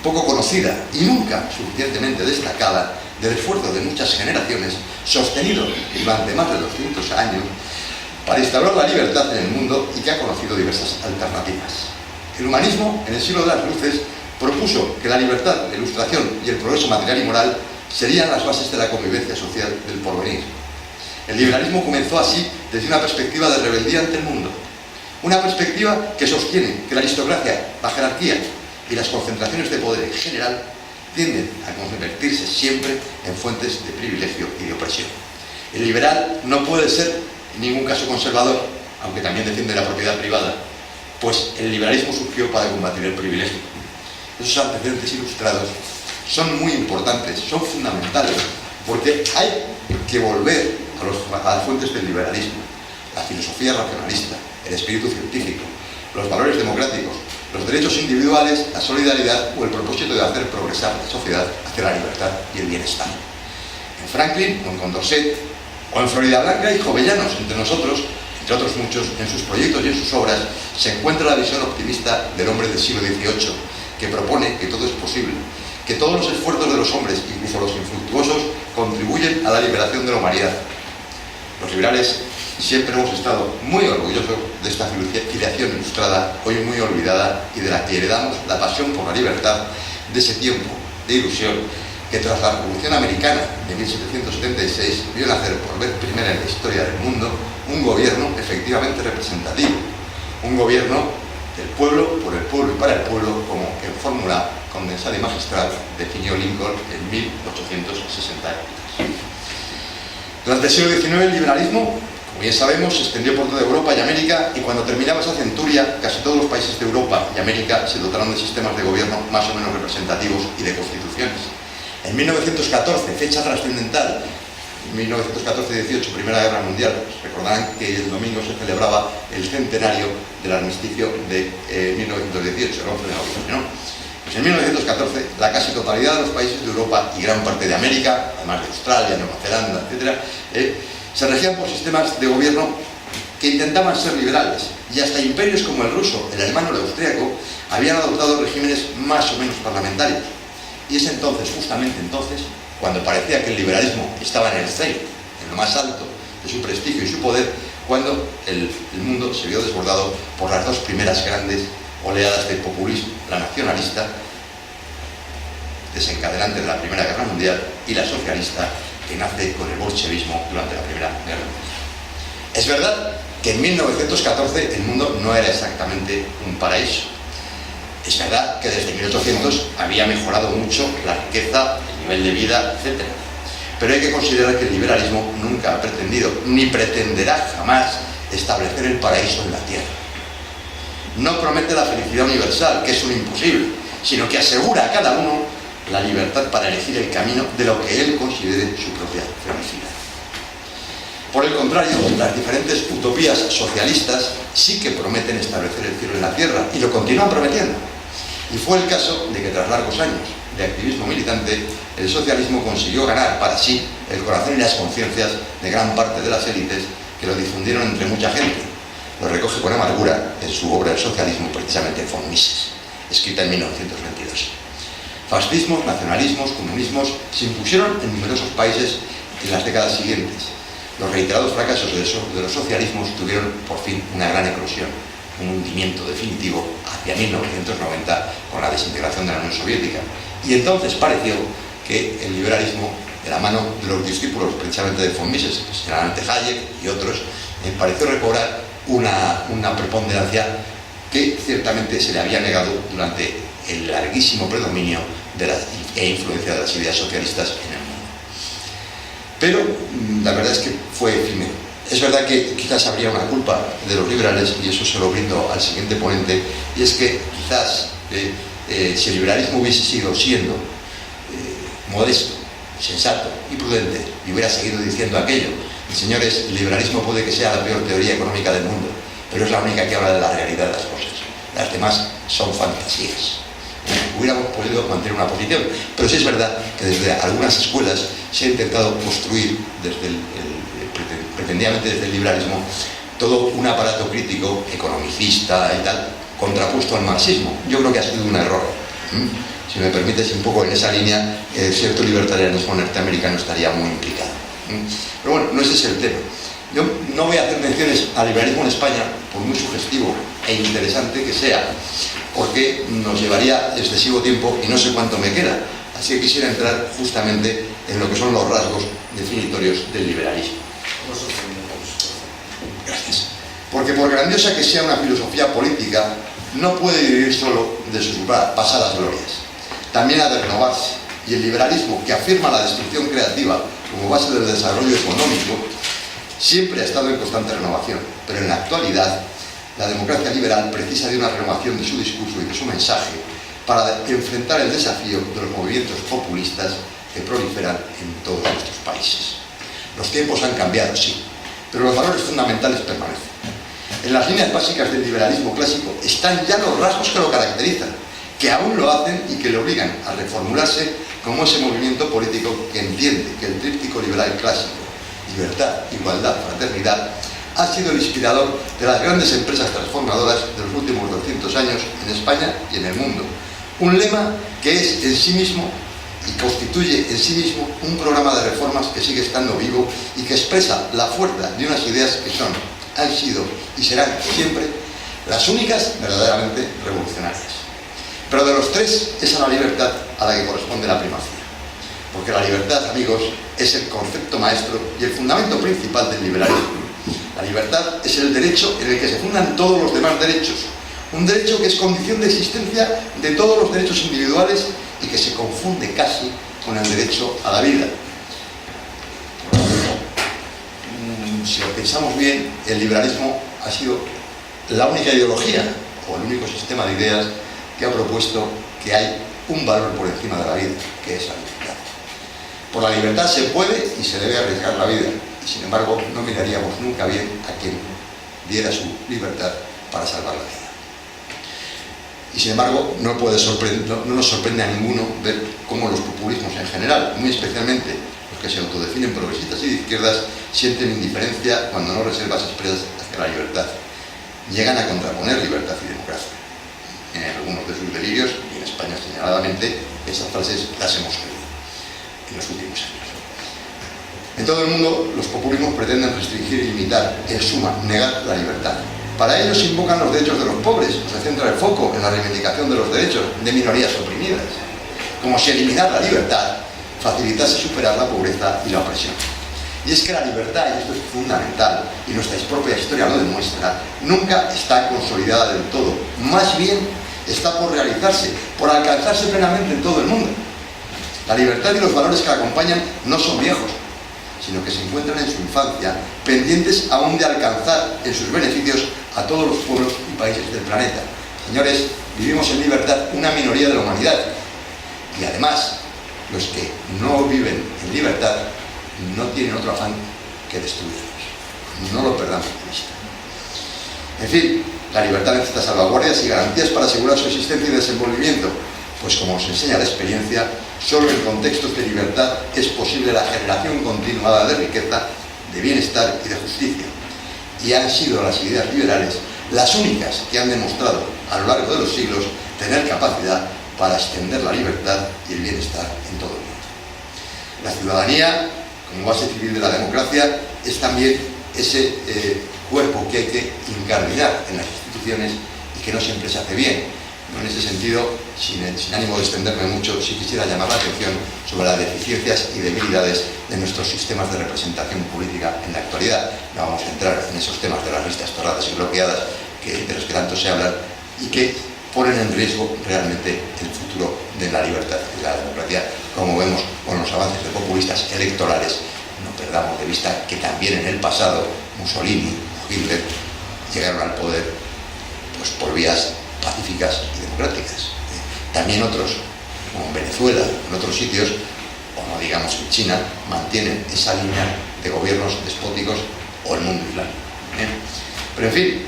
[SPEAKER 4] poco conocida y nunca suficientemente destacada del esfuerzo de muchas generaciones, sostenido durante más de 200 años, para instaurar la libertad en el mundo y que ha conocido diversas alternativas. El humanismo, en el siglo de las luces, propuso que la libertad, la ilustración y el progreso material y moral serían las bases de la convivencia social del porvenir. El liberalismo comenzó así desde una perspectiva de rebeldía ante el mundo, una perspectiva que sostiene que la aristocracia, la jerarquía y las concentraciones de poder en general tienden a convertirse siempre en fuentes de privilegio y de opresión. El liberal no puede ser en ningún caso conservador, aunque también defiende la propiedad privada, pues el liberalismo surgió para combatir el privilegio. Esos antecedentes ilustrados son muy importantes, son fundamentales, porque hay que volver a las fuentes del liberalismo: la filosofía racionalista, el espíritu científico, los valores democráticos, los derechos individuales, la solidaridad o el propósito de hacer progresar la sociedad hacia la libertad y el bienestar. En Franklin, o en Condorcet, o en Floridablanca y Jovellanos, entre nosotros, entre otros muchos, en sus proyectos y en sus obras, se encuentra la visión optimista del hombre del siglo XVIII, que propone que todo es posible, que todos los esfuerzos de los hombres, incluso los infructuosos, contribuyen a la liberación de la humanidad. Los liberales siempre hemos estado muy orgullosos de esta filiación ilustrada, hoy muy olvidada, y de la que heredamos la pasión por la libertad de ese tiempo de ilusión que tras la Revolución Americana de 1776 vio nacer por vez primera en la historia del mundo un gobierno efectivamente representativo, un gobierno del pueblo, por el pueblo y para el pueblo, como en fórmula condensada y magistral definió Lincoln en 1863. Durante el siglo XIX el liberalismo, como bien sabemos, se extendió por toda Europa y América, y cuando terminaba esa centuria, casi todos los países de Europa y América se dotaron de sistemas de gobierno más o menos representativos y de constituciones. En 1914, fecha trascendental, 1914-18, Primera Guerra Mundial, recordarán que el domingo se celebraba el centenario del armisticio de 1918, el 11 de agosto, ¿no? Pues en 1914, la casi totalidad de los países de Europa y gran parte de América, además de Australia, Nueva Zelanda, etc., se regían por sistemas de gobierno que intentaban ser liberales, y hasta imperios como el ruso, el alemán o el austríaco habían adoptado regímenes más o menos parlamentarios. Y es entonces, justamente entonces, cuando parecía que el liberalismo estaba en el cenit, en lo más alto de su prestigio y su poder, cuando el mundo se vio desbordado por las dos primeras grandes oleadas del populismo, la nacionalista, desencadenante de la Primera Guerra Mundial, y la socialista, que nace con el bolchevismo durante la Primera Guerra Mundial. Es verdad que en 1914 el mundo no era exactamente un paraíso. Es verdad que desde 1800 había mejorado mucho la riqueza, el nivel de vida, etc. Pero hay que considerar que el liberalismo nunca ha pretendido, ni pretenderá jamás, establecer el paraíso en la tierra. No promete la felicidad universal, que es un imposible, sino que asegura a cada uno la libertad para elegir el camino de lo que él considere su propia felicidad. Por el contrario, las diferentes utopías socialistas sí que prometen establecer el cielo en la tierra, y lo continúan prometiendo. Y fue el caso de que tras largos años de activismo militante, el socialismo consiguió ganar para sí el corazón y las conciencias de gran parte de las élites, que lo difundieron entre mucha gente. Lo recoge con amargura en su obra El socialismo, precisamente von Mises, escrita en 1922. Fascismos, nacionalismos, comunismos se impusieron en numerosos países en las décadas siguientes. Los reiterados fracasos de los socialismos tuvieron por fin una gran eclosión, un hundimiento definitivo hacia 1990 con la desintegración de la Unión Soviética. Y entonces pareció que el liberalismo, de la mano de los discípulos precisamente de von Mises, señaladamente Hayek y otros, pareció recobrar una preponderancia que ciertamente se le había negado durante el larguísimo predominio e influencia de las ideas socialistas en el mundo. Pero la verdad es que fue efímero. Es verdad que quizás habría una culpa de los liberales, y eso se lo brindo al siguiente ponente, y es que quizás si el liberalismo hubiese siendo modesto, sensato y prudente, y hubiera seguido diciendo aquello: señores, el liberalismo puede que sea la peor teoría económica del mundo, pero es la única que habla de la realidad de las cosas. Las demás son fantasías. Hubiéramos podido mantener una posición, pero sí es verdad que desde algunas escuelas se ha intentado construir, pretendidamente desde el liberalismo, todo un aparato crítico, economicista y tal, contrapuesto al marxismo. Yo creo que ha sido un error. Si me permites, un poco en esa línea, cierto libertarianismo norteamericano estaría muy implicado. Pero bueno, no ese es el tema. Yo no voy a hacer menciones al liberalismo en España, por muy sugestivo e interesante que sea, porque nos llevaría excesivo tiempo y no sé cuánto me queda. Así que quisiera entrar justamente en lo que son los rasgos definitorios del liberalismo. Gracias. Porque por grandiosa que sea una filosofía política, no puede vivir solo de sus pasadas glorias. También ha de renovarse. Y el liberalismo, que afirma la destrucción creativa como base del desarrollo económico, siempre ha estado en constante renovación. Pero en la actualidad, la democracia liberal precisa de una renovación de su discurso y de su mensaje para enfrentar el desafío de los movimientos populistas que proliferan en todos nuestros países. Los tiempos han cambiado, sí, pero los valores fundamentales permanecen. En las líneas básicas del liberalismo clásico están ya los rasgos que lo caracterizan, que aún lo hacen y que le obligan a reformularse como ese movimiento político que entiende que el tríptico liberal clásico, libertad, igualdad, fraternidad, ha sido el inspirador de las grandes empresas transformadoras de los últimos 200 años en España y en el mundo. Un lema que es en sí mismo y constituye en sí mismo un programa de reformas que sigue estando vivo y que expresa la fuerza de unas ideas que son, han sido y serán siempre las únicas verdaderamente revolucionarias. Pero de los tres es a la libertad a la que corresponde la primacía. Porque la libertad, amigos, es el concepto maestro y el fundamento principal del liberalismo. La libertad es el derecho en el que se fundan todos los demás derechos. Un derecho que es condición de existencia de todos los derechos individuales y que se confunde casi con el derecho a la vida. Si lo pensamos bien, el liberalismo ha sido la única ideología o el único sistema de ideas que ha propuesto que hay un valor por encima de la vida, que es la libertad. Por la libertad se puede y se debe arriesgar la vida, y sin embargo no miraríamos nunca bien a quien diera su libertad para salvar la vida. Y sin embargo no nos sorprende a ninguno ver cómo los populismos en general, muy especialmente los que se autodefinen progresistas y de izquierdas, sienten indiferencia cuando no reservas expresas hacia la libertad. Llegan a contraponer libertad y democracia. En algunos de sus delirios, y en España señaladamente, esas frases las hemos oído en los últimos años. En todo el mundo, los populismos pretenden restringir y limitar, en suma, negar la libertad. Para ello se invocan los derechos de los pobres, se centra el foco en la reivindicación de los derechos de minorías oprimidas, como si eliminar la libertad facilitase superar la pobreza y la opresión. Y es que la libertad, y esto es fundamental, y nuestra propia historia lo demuestra, nunca está consolidada del todo. Más bien está por realizarse, por alcanzarse plenamente en todo el mundo. La libertad y los valores que la acompañan no son viejos, sino que se encuentran en su infancia, pendientes aún de alcanzar en sus beneficios a todos los pueblos y países del planeta. Señores, vivimos en libertad una minoría de la humanidad, y además, los que no viven en libertad no tienen otro afán que destruirnos. No lo perdamos de vista. En fin, la libertad necesita salvaguardias y garantías para asegurar su existencia y desenvolvimiento, pues como os enseña la experiencia, solo en contextos de libertad es posible la generación continuada de riqueza, de bienestar y de justicia. Y han sido las ideas liberales las únicas que han demostrado a lo largo de los siglos tener capacidad para extender la libertad y el bienestar en todo el mundo. La ciudadanía, como base civil de la democracia, es también ese cuerpo que hay que incardinar en las instituciones y que no siempre se hace bien. En ese sentido, sin ánimo de extenderme mucho, sí quisiera llamar la atención sobre las deficiencias y debilidades de nuestros sistemas de representación política en la actualidad. No vamos a entrar en esos temas de las listas cerradas y bloqueadas de los que tanto se hablan y que ponen en riesgo realmente el futuro de la libertad y la democracia, como vemos con los avances de populistas electorales. No perdamos de vista que también en el pasado Mussolini o Hitler llegaron al poder pues por vías pacíficas y democráticas. También otros, como en Venezuela, en otros sitios, o no digamos en China, mantienen esa línea de gobiernos despóticos o el mundo islámico. Pero en fin,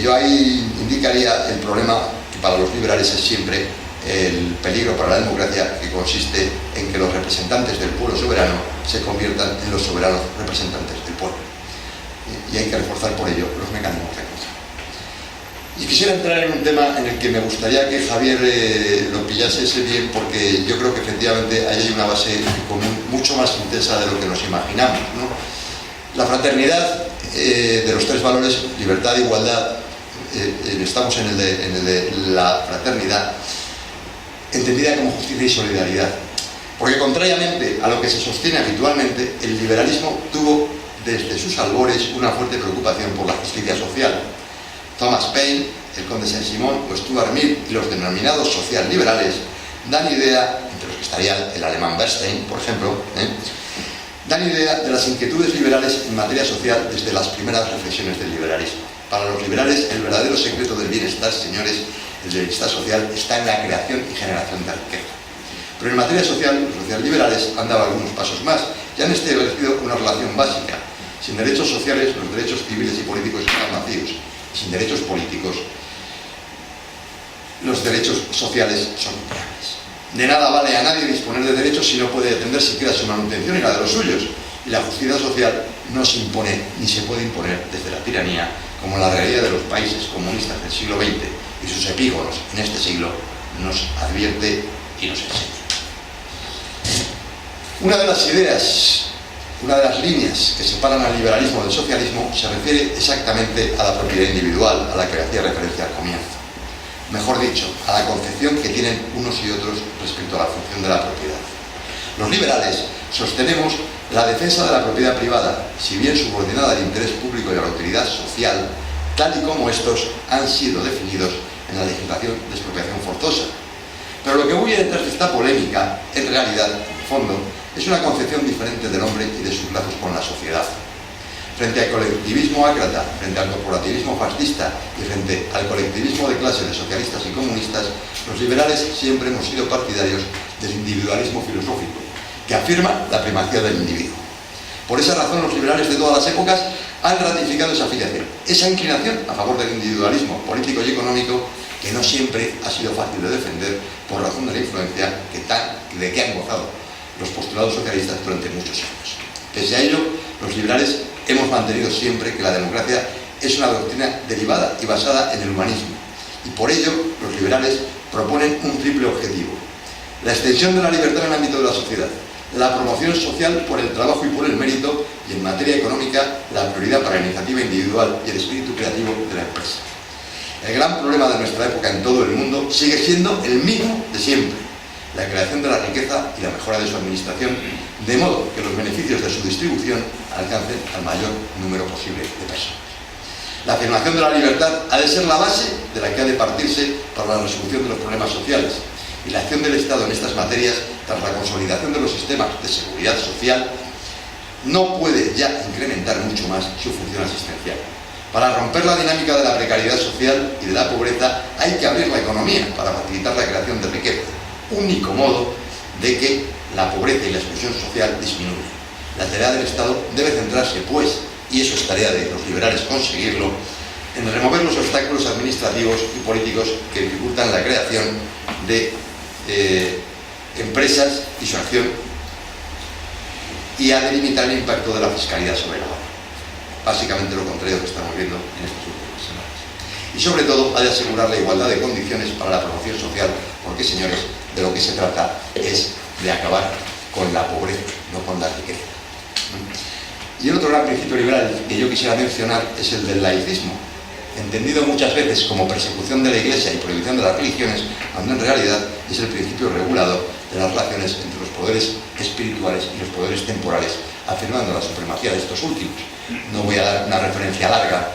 [SPEAKER 4] yo ahí indicaría el problema que para los liberales es siempre el peligro para la democracia, que consiste en que los representantes del pueblo soberano se conviertan en los soberanos representantes del pueblo. Y hay que reforzar por ello los mecanismos de control. Y quisiera entrar en un tema en el que me gustaría que Javier lo pillase bien, porque yo creo que efectivamente ahí hay una base común mucho más intensa de lo que nos imaginamos, ¿no? La fraternidad de los tres valores, libertad, igualdad, estamos en el de la fraternidad, entendida como justicia y solidaridad. Porque contrariamente a lo que se sostiene habitualmente, el liberalismo tuvo desde sus albores una fuerte preocupación por la justicia social. Thomas Paine, el conde Saint-Simon o Stuart Mill y los denominados social-liberales dan idea, entre los que estaría el alemán Bernstein, por ejemplo, dan idea de las inquietudes liberales en materia social desde las primeras reflexiones del liberalismo. Para los liberales, el verdadero secreto del bienestar, señores, el bienestar social, está en la creación y generación de riqueza. Pero en materia social, los socialliberales han dado algunos pasos más y han establecido una relación básica. Sin derechos sociales, los derechos civiles y políticos están vacíos. Sin derechos políticos, los derechos sociales son imparables. De nada vale a nadie disponer de derechos si no puede defender siquiera su manutención y la de los suyos. Y la justicia social no se impone ni se puede imponer desde la tiranía, como la realidad de los países comunistas del siglo XX y sus epígonos en este siglo nos advierte y nos enseña. Una de las ideas, una de las líneas que separan al liberalismo del socialismo se refiere exactamente a la propiedad individual, a la que hacía referencia al comienzo. Mejor dicho, a la concepción que tienen unos y otros respecto a la función de la propiedad. Los liberales sostenemos la defensa de la propiedad privada, si bien subordinada al interés público y a la utilidad social, tal y como estos han sido definidos en la legislación de expropiación forzosa. Pero lo que huye detrás de esta polémica, en realidad, en el fondo, es una concepción diferente del hombre y de sus lazos con la sociedad. Frente al colectivismo ácrata, frente al corporativismo fascista y frente al colectivismo de clase de socialistas y comunistas, los liberales siempre hemos sido partidarios del individualismo filosófico, que afirma la primacía del individuo. Por esa razón, los liberales de todas las épocas han ratificado esa afiliación, esa inclinación a favor del individualismo político y económico, que no siempre ha sido fácil de defender por razón de la influencia de que han gozado los postulados socialistas durante muchos años. Pese a ello, los liberales hemos mantenido siempre que la democracia es una doctrina derivada y basada en el humanismo, y por ello los liberales proponen un triple objetivo: la extensión de la libertad en el ámbito de la sociedad, la promoción social por el trabajo y por el mérito, y en materia económica la prioridad para la iniciativa individual y el espíritu creativo de la empresa. El gran problema de nuestra época en todo el mundo sigue siendo el mismo de siempre: la creación de la riqueza y la mejora de su administración, de modo que los beneficios de su distribución alcancen al mayor número posible de personas. La afirmación de la libertad ha de ser la base de la que ha de partirse para la resolución de los problemas sociales, y la acción del Estado en estas materias, tras la consolidación de los sistemas de seguridad social, no puede ya incrementar mucho más su función asistencial. Para romper la dinámica de la precariedad social y de la pobreza hay que abrir la economía para facilitar la creación de riqueza, único modo de que la pobreza y la exclusión social disminuyan. La tarea del Estado debe centrarse, pues, y eso es tarea de los liberales conseguirlo, en remover los obstáculos administrativos y políticos que dificultan la creación de empresas y su acción, y ha de limitar el impacto de la fiscalidad sobre la obra. Básicamente lo contrario que estamos viendo en estas últimas semanas. Y sobre todo ha de asegurar la igualdad de condiciones para la promoción social, porque, señores, de lo que se trata es de acabar con la pobreza, no con la riqueza. Y el otro gran principio liberal que yo quisiera mencionar es el del laicismo, entendido muchas veces como persecución de la Iglesia y prohibición de las religiones, cuando en realidad es el principio regulador de las relaciones entre los poderes espirituales y los poderes temporales, afirmando la supremacía de estos últimos. No voy a dar una referencia larga,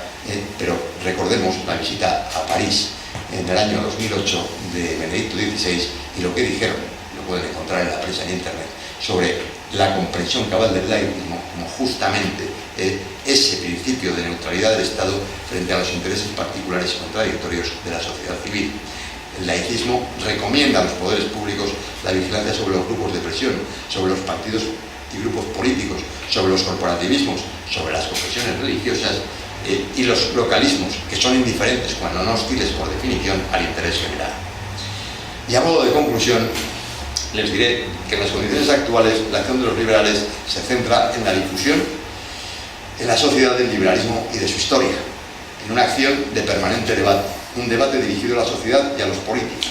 [SPEAKER 4] pero recordemos la visita a París en el año 2008 de Benedicto XVI y lo que dijeron, lo pueden encontrar en la prensa y en internet, sobre la comprensión cabal del laicismo como justamente ese principio de neutralidad del Estado frente a los intereses particulares y contradictorios de la sociedad civil. El laicismo recomienda a los poderes públicos la vigilancia sobre los grupos de presión, sobre los partidos y grupos políticos, sobre los corporativismos, sobre las confesiones religiosas y los localismos, que son indiferentes, cuando no hostiles por definición, al interés general. Y a modo de conclusión, les diré que en las condiciones actuales la acción de los liberales se centra en la difusión en la sociedad del liberalismo y de su historia, en una acción de permanente debate, un debate dirigido a la sociedad y a los políticos.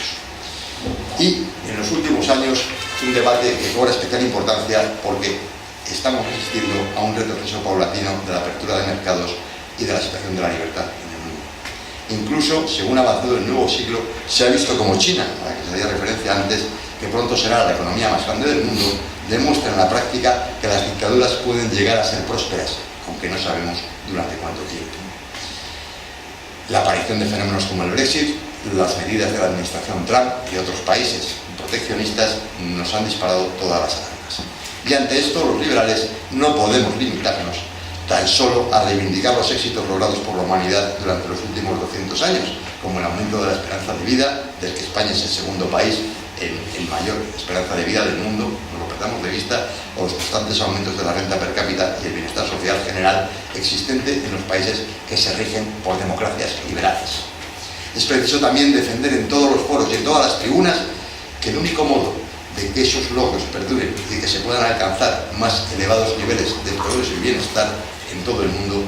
[SPEAKER 4] Y en los últimos años, un debate que cobra especial importancia porque estamos asistiendo a un retroceso paulatino de la apertura de mercados y de la situación de la libertad en el mundo. Incluso, según ha avanzado el nuevo siglo, se ha visto como China, a la que se hacía referencia antes, que pronto será la economía más grande del mundo, demuestra en la práctica que las dictaduras pueden llegar a ser prósperas, aunque no sabemos durante cuánto tiempo. La aparición de fenómenos como el Brexit, las medidas de la administración Trump y otros países proteccionistas nos han disparado todas las alarmas. Y ante esto, los liberales no podemos limitarnos tan solo a reivindicar los éxitos logrados por la humanidad durante los últimos 200 años, como el aumento de la esperanza de vida, del que España es el segundo país en mayor esperanza de vida del mundo, no lo perdamos de vista, o los constantes aumentos de la renta per cápita y el bienestar social general existente en los países que se rigen por democracias liberales. Es preciso también defender en todos los foros y en todas las tribunas que el único modo de que esos logros perduren y que se puedan alcanzar más elevados niveles de progreso y bienestar en todo el mundo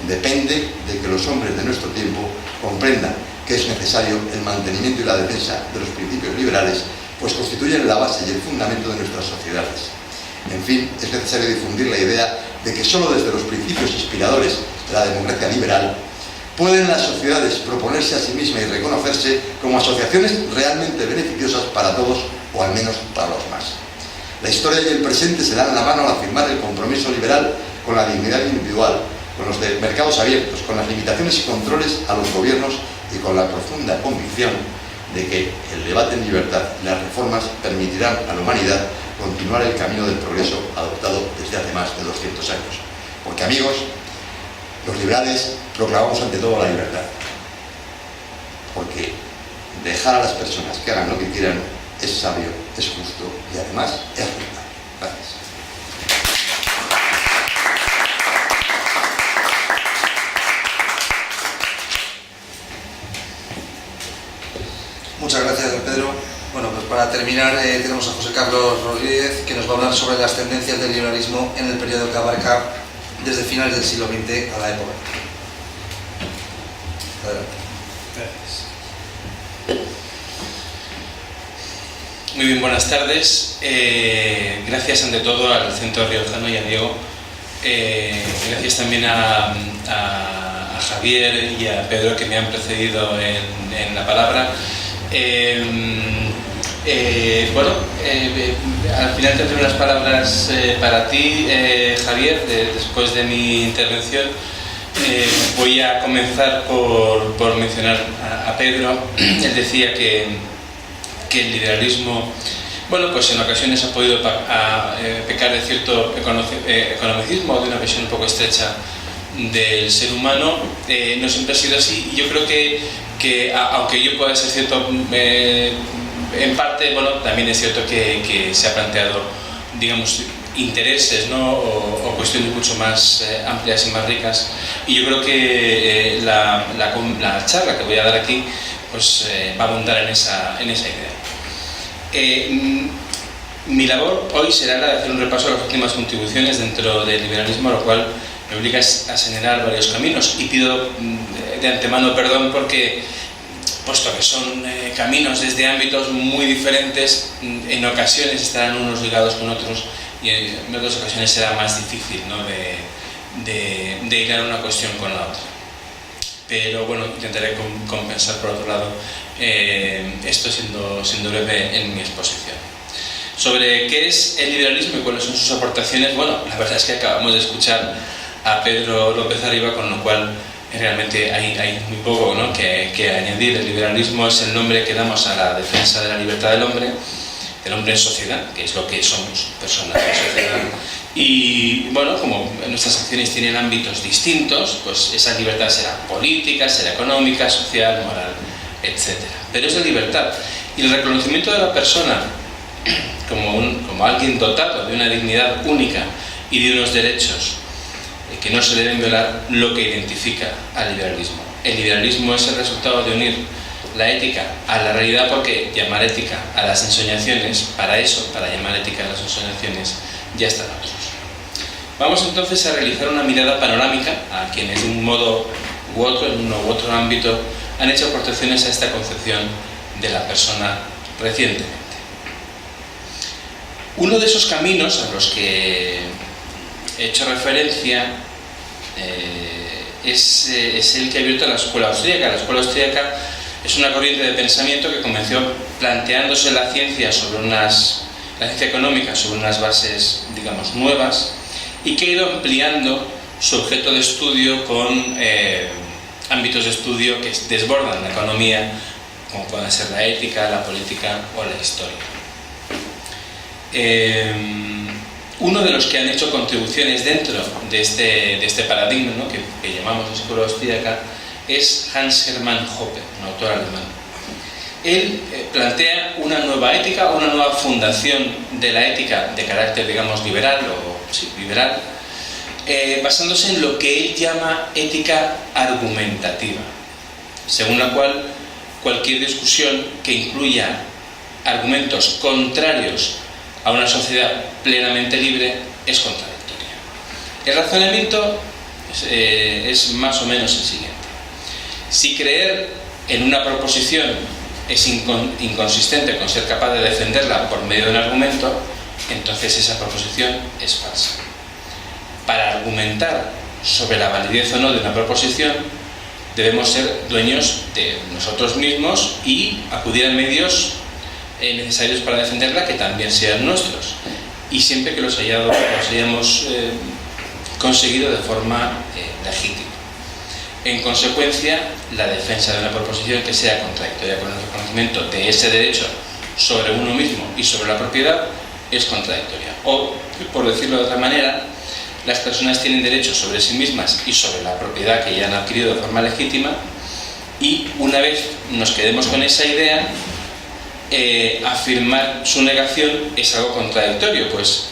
[SPEAKER 4] depende de que los hombres de nuestro tiempo comprendan que es necesario el mantenimiento y la defensa de los principios liberales, pues constituyen la base y el fundamento de nuestras sociedades. En fin, es necesario difundir la idea de que solo desde los principios inspiradores de la democracia liberal pueden las sociedades proponerse a sí mismas y reconocerse como asociaciones realmente beneficiosas para todos, o al menos para los más. La historia y el presente se dan la mano al afirmar el compromiso liberal con la dignidad individual, con los mercados abiertos, con las limitaciones y controles a los gobiernos y con la profunda convicción de que el debate en libertad y las reformas permitirán a la humanidad continuar el camino del progreso adoptado desde hace más de 200 años. Porque, amigos, los liberales proclamamos ante todo la libertad. Porque dejar a las personas que hagan lo que quieran es sabio, es justo y además es justo. Gracias.
[SPEAKER 1] Muchas gracias, don Pedro. Bueno, pues para terminar tenemos a José Carlos Rodríguez, que nos va a hablar sobre las tendencias del liberalismo en el periodo que abarca desde finales del siglo XX a la época. Adelante.
[SPEAKER 5] Gracias. Muy bien, buenas tardes. Gracias ante todo al Centro Riojano y a Diego. Gracias también a Javier y a Pedro, que me han precedido en la palabra. Al final tendré unas palabras para ti, Javier, después de mi intervención. Voy a comenzar por mencionar a Pedro. Él decía que el liberalismo, bueno, pues en ocasiones ha podido pecar de cierto economicismo, de una visión un poco estrecha del ser humano. No siempre ha sido así, y yo creo que aunque yo pueda ser cierto en parte, bueno, también es cierto que se ha planteado, digamos, intereses, ¿no? o cuestiones mucho más amplias y más ricas, y yo creo que la charla que voy a dar aquí pues va a montar en esa idea. Mi labor hoy será la de hacer un repaso de las últimas contribuciones dentro del liberalismo, lo cual me obliga a señalar varios caminos, y pido de antemano perdón porque, puesto que son caminos desde ámbitos muy diferentes, en ocasiones estarán unos ligados con otros y en otras ocasiones será más difícil, ¿no?, de hilar una cuestión con la otra. Pero bueno, intentaré compensar por otro lado esto siendo breve en mi exposición. Sobre qué es el liberalismo y cuáles son sus aportaciones, bueno, la verdad es que acabamos de escuchar a Pedro López Arriba, con lo cual realmente hay muy poco, ¿no?, que añadir. El liberalismo es el nombre que damos a la defensa de la libertad del hombre en sociedad, que es lo que somos, personas de sociedad. Y bueno, como nuestras acciones tienen ámbitos distintos, pues esa libertad será política, será económica, social, moral, etc. Pero es de libertad. Y el reconocimiento de la persona como alguien dotado de una dignidad única y de unos derechos que no se deben violar, lo que identifica al liberalismo. El liberalismo es el resultado de unir la ética a la realidad, porque llamar ética a las ensoñaciones, para llamar ética a las ensoñaciones, ya están otros. Vamos entonces a realizar una mirada panorámica a quienes de un modo u otro, en uno u otro ámbito, han hecho aportaciones a esta concepción de la persona recientemente. Uno de esos caminos a los que he hecho referencia es el que ha abierto la escuela austríaca. La escuela austríaca es una corriente de pensamiento que comenzó planteándose la ciencia económica sobre unas bases, digamos, nuevas, y que ha ido ampliando su objeto de estudio con ámbitos de estudio que desbordan la economía, como pueden ser la ética, la política o la historia. Uno de los que han hecho contribuciones dentro de este paradigma, ¿no?, que llamamos escuela austríaca, es Hans Hermann Hoppe, un autor alemán. Él plantea una nueva ética, una nueva fundación de la ética de carácter, digamos, liberal, basándose en lo que él llama ética argumentativa, según la cual cualquier discusión que incluya argumentos contrarios a una sociedad plenamente libre es contradictoria. El razonamiento es más o menos el siguiente. Si creer en una proposición es inconsistente con ser capaz de defenderla por medio de un argumento, entonces esa proposición es falsa. Para argumentar sobre la validez o no de una proposición, debemos ser dueños de nosotros mismos y acudir a medios necesarios para defenderla, que también sean nuestros, y siempre que los hayamos conseguido de forma legítima. En consecuencia, la defensa de una proposición que sea contradictoria con el reconocimiento de ese derecho sobre uno mismo y sobre la propiedad es contradictoria. O, por decirlo de otra manera, las personas tienen derechos sobre sí mismas y sobre la propiedad que ya han adquirido de forma legítima, y una vez nos quedemos con esa idea, afirmar su negación es algo contradictorio, pues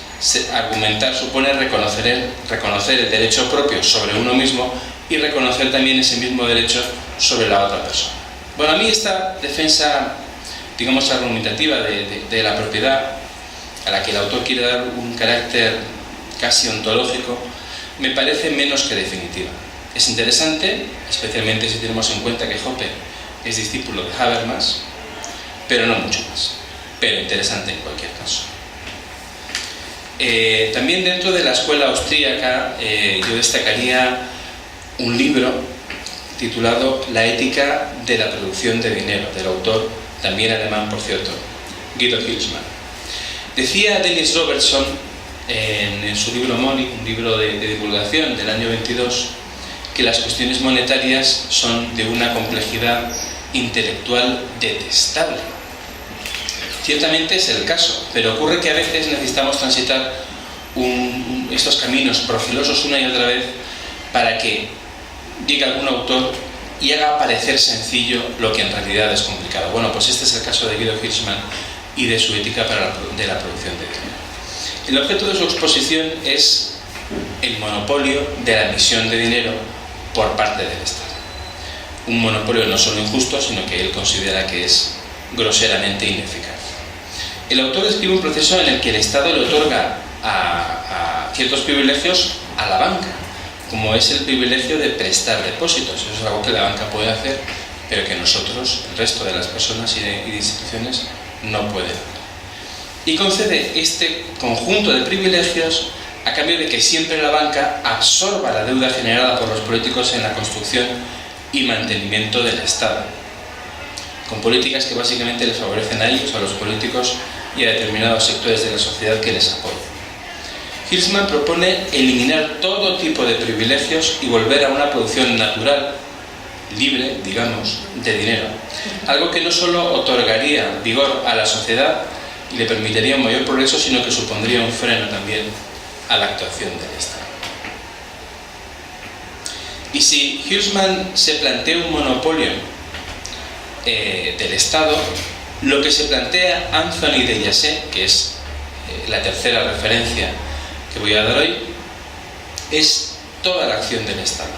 [SPEAKER 5] argumentar supone reconocer el derecho propio sobre uno mismo y reconocer también ese mismo derecho sobre la otra persona. Bueno, a mí esta defensa, digamos, argumentativa de la propiedad, a la que el autor quiere dar un carácter casi ontológico, me parece menos que definitiva. Es interesante, especialmente si tenemos en cuenta que Hoppe es discípulo de Habermas, pero no mucho más. Pero interesante en cualquier caso. También dentro de la escuela austríaca yo destacaría un libro titulado La ética de la producción de dinero, del autor, también alemán por cierto, Guido Hülsmann. Decía Dennis Robertson en su libro Money, un libro de divulgación del año 22, que las cuestiones monetarias son de una complejidad intelectual detestable. Ciertamente es el caso, pero ocurre que a veces necesitamos transitar estos caminos profilosos una y otra vez para que llegue algún autor y haga parecer sencillo lo que en realidad es complicado. Bueno, pues este es el caso de Guido Hülsmann y de su ética de la producción de dinero. El objeto de su exposición es el monopolio de la emisión de dinero por parte del Estado. Un monopolio no solo injusto, sino que él considera que es groseramente ineficaz. El autor describe un proceso en el que el Estado le otorga a ciertos privilegios a la banca, como es el privilegio de prestar depósitos. Eso es algo que la banca puede hacer, pero que nosotros, el resto de las personas y de instituciones, no pueden hacer. Y concede este conjunto de privilegios a cambio de que siempre la banca absorba la deuda generada por los políticos en la construcción y mantenimiento del Estado, con políticas que básicamente les favorecen a ellos, a los políticos, y a determinados sectores de la sociedad que les apoyan. Hirschman propone eliminar todo tipo de privilegios y volver a una producción natural, libre, digamos, de dinero. Algo que no solo otorgaría vigor a la sociedad y le permitiría un mayor progreso, sino que supondría un freno también a la actuación del Estado. Y si Hirschman se plantea un monopolio del Estado, lo que se plantea Anthony de Jacet, que es la tercera referencia que voy a dar hoy, es toda la acción del Estado,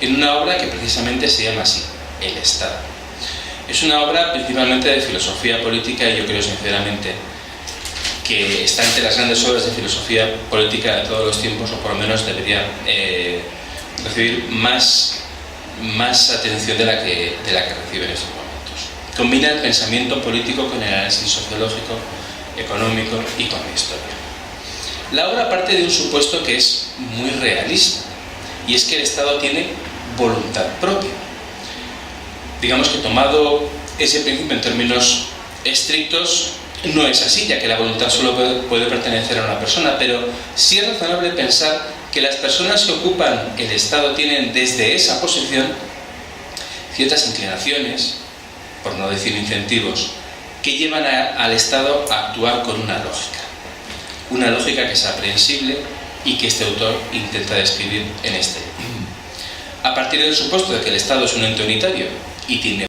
[SPEAKER 5] en una obra que precisamente se llama así, El Estado. Es una obra principalmente de filosofía política y yo creo sinceramente que está entre las grandes obras de filosofía política de todos los tiempos, o por lo menos debería recibir más atención de la que recibe en estos momentos. Combina el pensamiento político con el análisis sociológico, económico y con la historia. La obra parte de un supuesto que es muy realista, y es que el Estado tiene voluntad propia. Digamos que tomado ese principio en términos estrictos, no es así, ya que la voluntad solo puede pertenecer a una persona, pero sí es razonable pensar que las personas que ocupan el Estado tienen desde esa posición ciertas inclinaciones, por no decir incentivos, que llevan al Estado a actuar con una lógica que es aprehensible y que este autor intenta describir en este libro. A partir del supuesto de que el Estado es un ente unitario y tiene